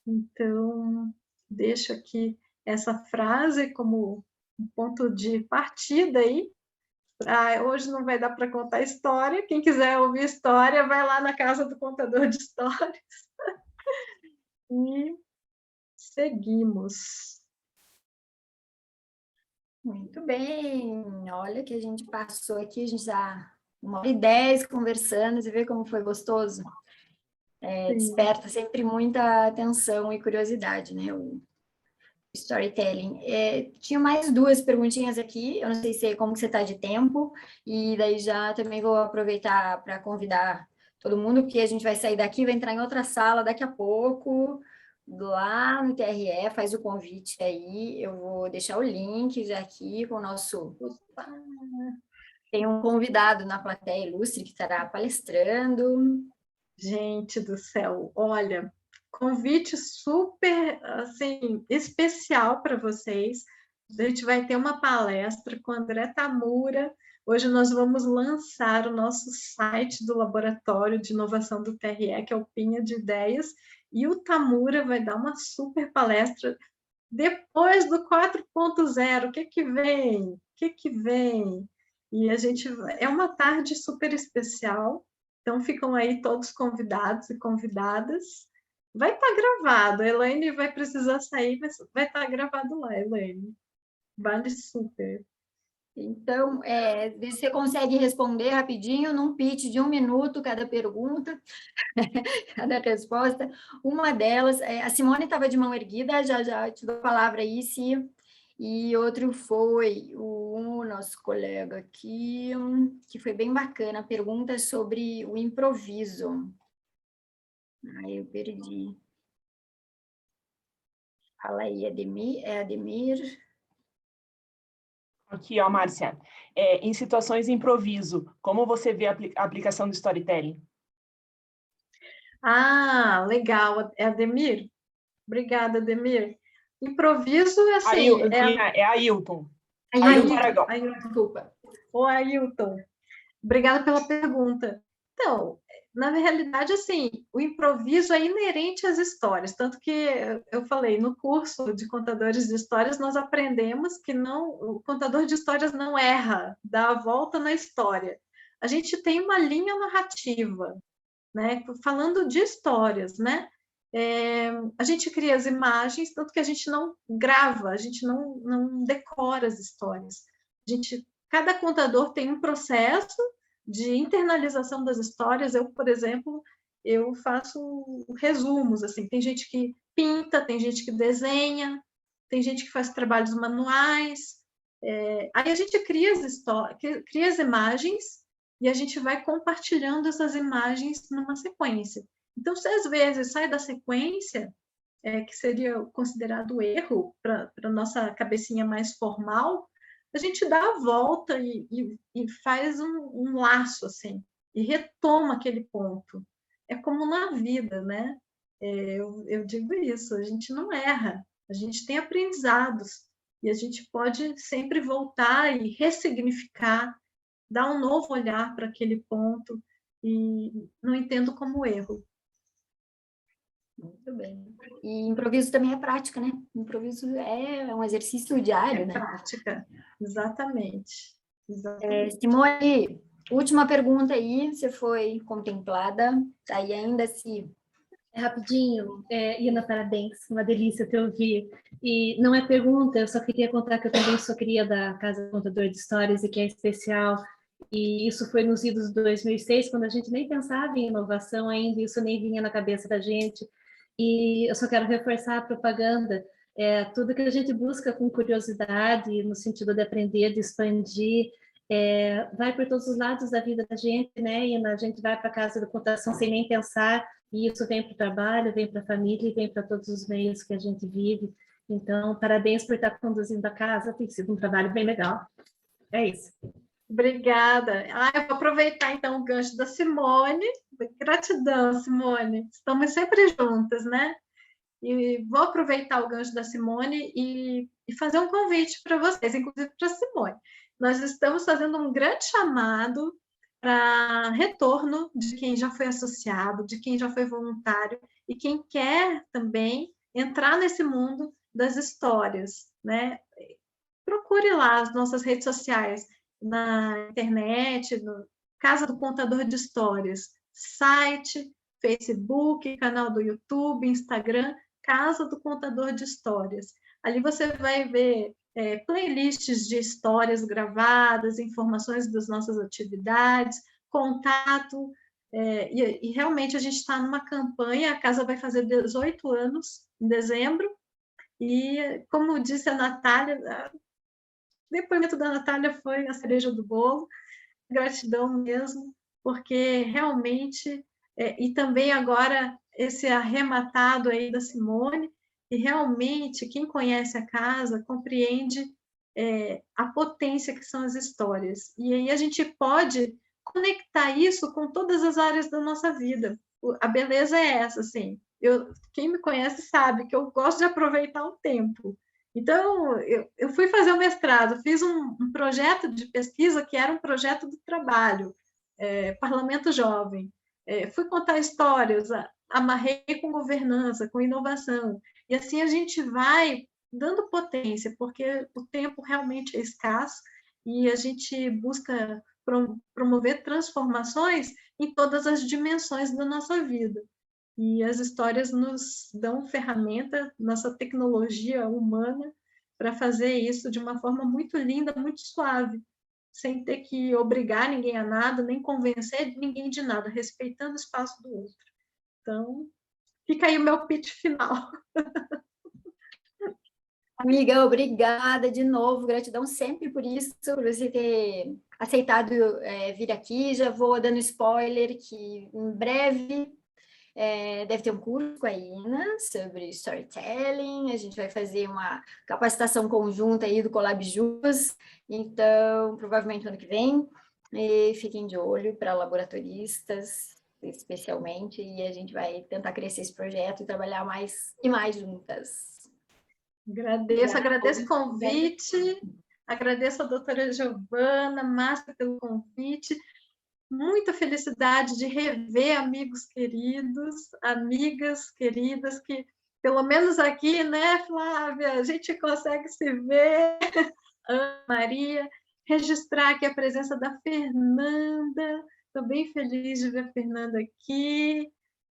Então, deixo aqui essa frase como um ponto de partida aí. Hoje não vai dar para contar história. Quem quiser ouvir história, vai lá na casa do contador de histórias. E seguimos. Muito bem. Olha que a gente passou aqui, a gente já 1h10 conversando, você vê como foi gostoso? Desperta sempre muita atenção e curiosidade, né? O storytelling. Tinha mais 2 perguntinhas aqui, eu não sei se como que você está de tempo, e daí já também vou aproveitar para convidar todo mundo, porque a gente vai sair daqui, vai entrar em outra sala daqui a pouco, lá no TRE, faz o convite aí, eu vou deixar o link já aqui com o nosso... Tem um convidado na plateia ilustre que estará palestrando. Gente do céu, olha, convite super, assim, especial para vocês. A gente vai ter uma palestra com o André Tamura. Hoje nós vamos lançar o nosso site do Laboratório de Inovação do TRE, que é o Pinha de Ideias, e o Tamura vai dar uma super palestra depois do 4.0. O que que vem? O que que vem? E a gente é uma tarde super especial. Então, ficam aí todos convidados e convidadas. Vai estar gravado, a Elaine vai precisar sair, mas vai estar gravado lá, Elaine. Vale super. Então, vê se você consegue responder rapidinho, num pitch de 1 minuto cada pergunta, cada resposta. Uma delas, a Simone estava de mão erguida, já te dou a palavra aí, Si. E outro foi o nosso colega aqui, que foi bem bacana, pergunta sobre o improviso. Ai, eu perdi. Fala aí, Ademir. É Ademir? Aqui, ó, Márcia. Em situações de improviso, como você vê a aplicação do storytelling? Ah, legal. É Ademir? Obrigada, Ademir. Improviso, assim... É Ailton. Ailton Aragão. Desculpa. Ô, Ailton, obrigada pela pergunta. Então, na realidade, assim, o improviso é inerente às histórias, tanto que eu falei, no curso de contadores de histórias, nós aprendemos que o contador de histórias não erra, dá a volta na história. A gente tem uma linha narrativa, né, falando de histórias, né? A gente cria as imagens, tanto que a gente não grava, a gente não decora as histórias. Cada contador tem um processo de internalização das histórias. Eu, por exemplo, eu faço resumos, assim, tem gente que pinta, tem gente que desenha, tem gente que faz trabalhos manuais. Aí a gente cria as imagens e a gente vai compartilhando essas imagens numa sequência. Então, se às vezes sai da sequência, que seria considerado erro para a nossa cabecinha mais formal, a gente dá a volta e faz um laço, assim, e retoma aquele ponto. É como na vida, né? Eu digo isso, a gente não erra, a gente tem aprendizados, e a gente pode sempre voltar e ressignificar, dar um novo olhar para aquele ponto, e não entendo como erro. Muito bem. E improviso também é prática, né? Improviso é um exercício diário, né? Prática, exatamente. Simone, última pergunta aí, você foi contemplada, tá aí ainda se... Rapidinho, Iana, parabéns, uma delícia te ouvir. E não é pergunta, eu só queria contar que eu também sou cria da Casa Contador de Histórias e que é especial. E isso foi nos idos de 2006, quando a gente nem pensava em inovação ainda, isso nem vinha na cabeça da gente. E eu só quero reforçar a propaganda, tudo que a gente busca com curiosidade, no sentido de aprender, de expandir, vai por todos os lados da vida da gente, né? E a gente vai para a casa da computação sem nem pensar, e isso vem para o trabalho, vem para a família e vem para todos os meios que a gente vive. Então, parabéns por estar conduzindo a casa, tem sido um trabalho bem legal. É isso. Obrigada. Eu vou aproveitar, então, o gancho da Simone. Gratidão, Simone. Estamos sempre juntas, né? E vou aproveitar o gancho da Simone e fazer um convite para vocês, inclusive para a Simone. Nós estamos fazendo um grande chamado para retorno de quem já foi associado, de quem já foi voluntário e quem quer também entrar nesse mundo das histórias, né? Procure lá as nossas redes sociais, na internet, no Casa do Contador de Histórias, site, Facebook, canal do YouTube, Instagram, Casa do Contador de Histórias. Ali você vai ver playlists de histórias gravadas, informações das nossas atividades, contato, e realmente a gente está numa campanha, a casa vai fazer 18 anos em dezembro, e como disse a Natália, o depoimento da Natália foi a cereja do bolo, gratidão mesmo, porque realmente, e também agora esse arrematado aí da Simone, e realmente quem conhece a casa compreende a potência que são as histórias. E aí a gente pode conectar isso com todas as áreas da nossa vida. A beleza é essa, assim. Quem me conhece sabe que eu gosto de aproveitar o tempo. Então, eu fui fazer o mestrado, fiz um projeto de pesquisa que era um projeto do trabalho, Parlamento Jovem. Fui contar histórias, amarrei com governança, com inovação. E assim a gente vai dando potência, porque o tempo realmente é escasso e a gente busca promover transformações em todas as dimensões da nossa vida. E as histórias nos dão ferramenta, nossa tecnologia humana, para fazer isso de uma forma muito linda, muito suave, sem ter que obrigar ninguém a nada, nem convencer ninguém de nada, respeitando o espaço do outro. Então, fica aí o meu pitch final. Amiga, obrigada de novo, gratidão sempre por isso, por você ter aceitado vir aqui. Já vou dando spoiler que em breve deve ter um curso com a Ina sobre storytelling. A gente vai fazer uma capacitação conjunta aí do Colab Jus, então provavelmente ano que vem. E fiquem de olho para laboratoristas, especialmente, e a gente vai tentar crescer esse projeto e trabalhar mais e mais juntas. Agradeço o convite, agradeço a doutora Giovana, Márcia, pelo convite. Muita felicidade de rever amigos queridos, amigas queridas, que pelo menos aqui, né, Flávia, a gente consegue se ver. Ana Maria, registrar aqui a presença da Fernanda, estou bem feliz de ver a Fernanda aqui,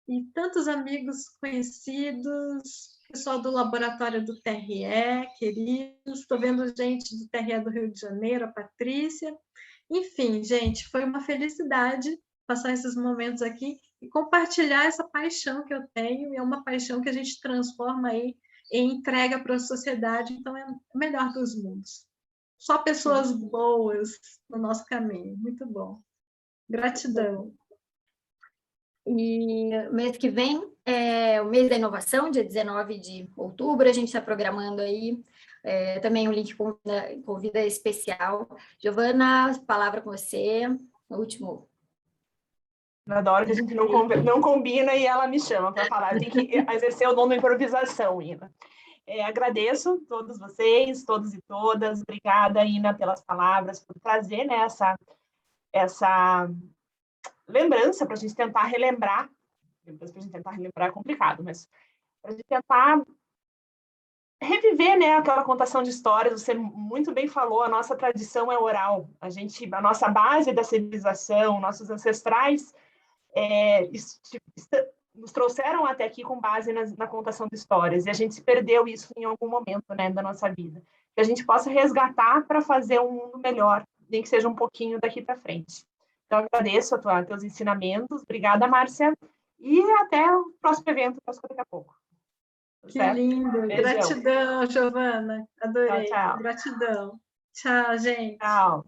e tantos amigos conhecidos, pessoal do laboratório do TRE, queridos, estou vendo gente do TRE do Rio de Janeiro, a Patrícia. Enfim, gente, foi uma felicidade passar esses momentos aqui e compartilhar essa paixão que eu tenho, e é uma paixão que a gente transforma aí em entrega para a sociedade, então é o melhor dos mundos. Só pessoas boas no nosso caminho, muito bom. Gratidão. E mês que vem é o mês da inovação, dia 19 de outubro, a gente está programando aí também um link convida especial. Giovana, palavra com você, no último. Eu adoro que a gente não combina e ela me chama para falar. Eu tenho que exercer o dom da improvisação, Ina. Agradeço a todos vocês, todos e todas. Obrigada, Ina, pelas palavras, por trazer, né, essa lembrança para a gente tentar relembrar. Depois para a gente tentar relembrar é complicado, mas para a gente tentar reviver, né, aquela contação de histórias. Você muito bem falou, a nossa tradição é oral. A nossa base da civilização, nossos ancestrais nos trouxeram até aqui com base na contação de histórias, e a gente perdeu isso em algum momento, né, da nossa vida. Que a gente possa resgatar para fazer um mundo melhor, nem que seja um pouquinho daqui para frente. Então, agradeço teus ensinamentos. Obrigada, Márcia. E até o próximo evento, daqui a pouco. Que lindo. Beijão. Gratidão, Giovana. Adorei. Tchau, tchau. Gratidão. Tchau, gente. Tchau.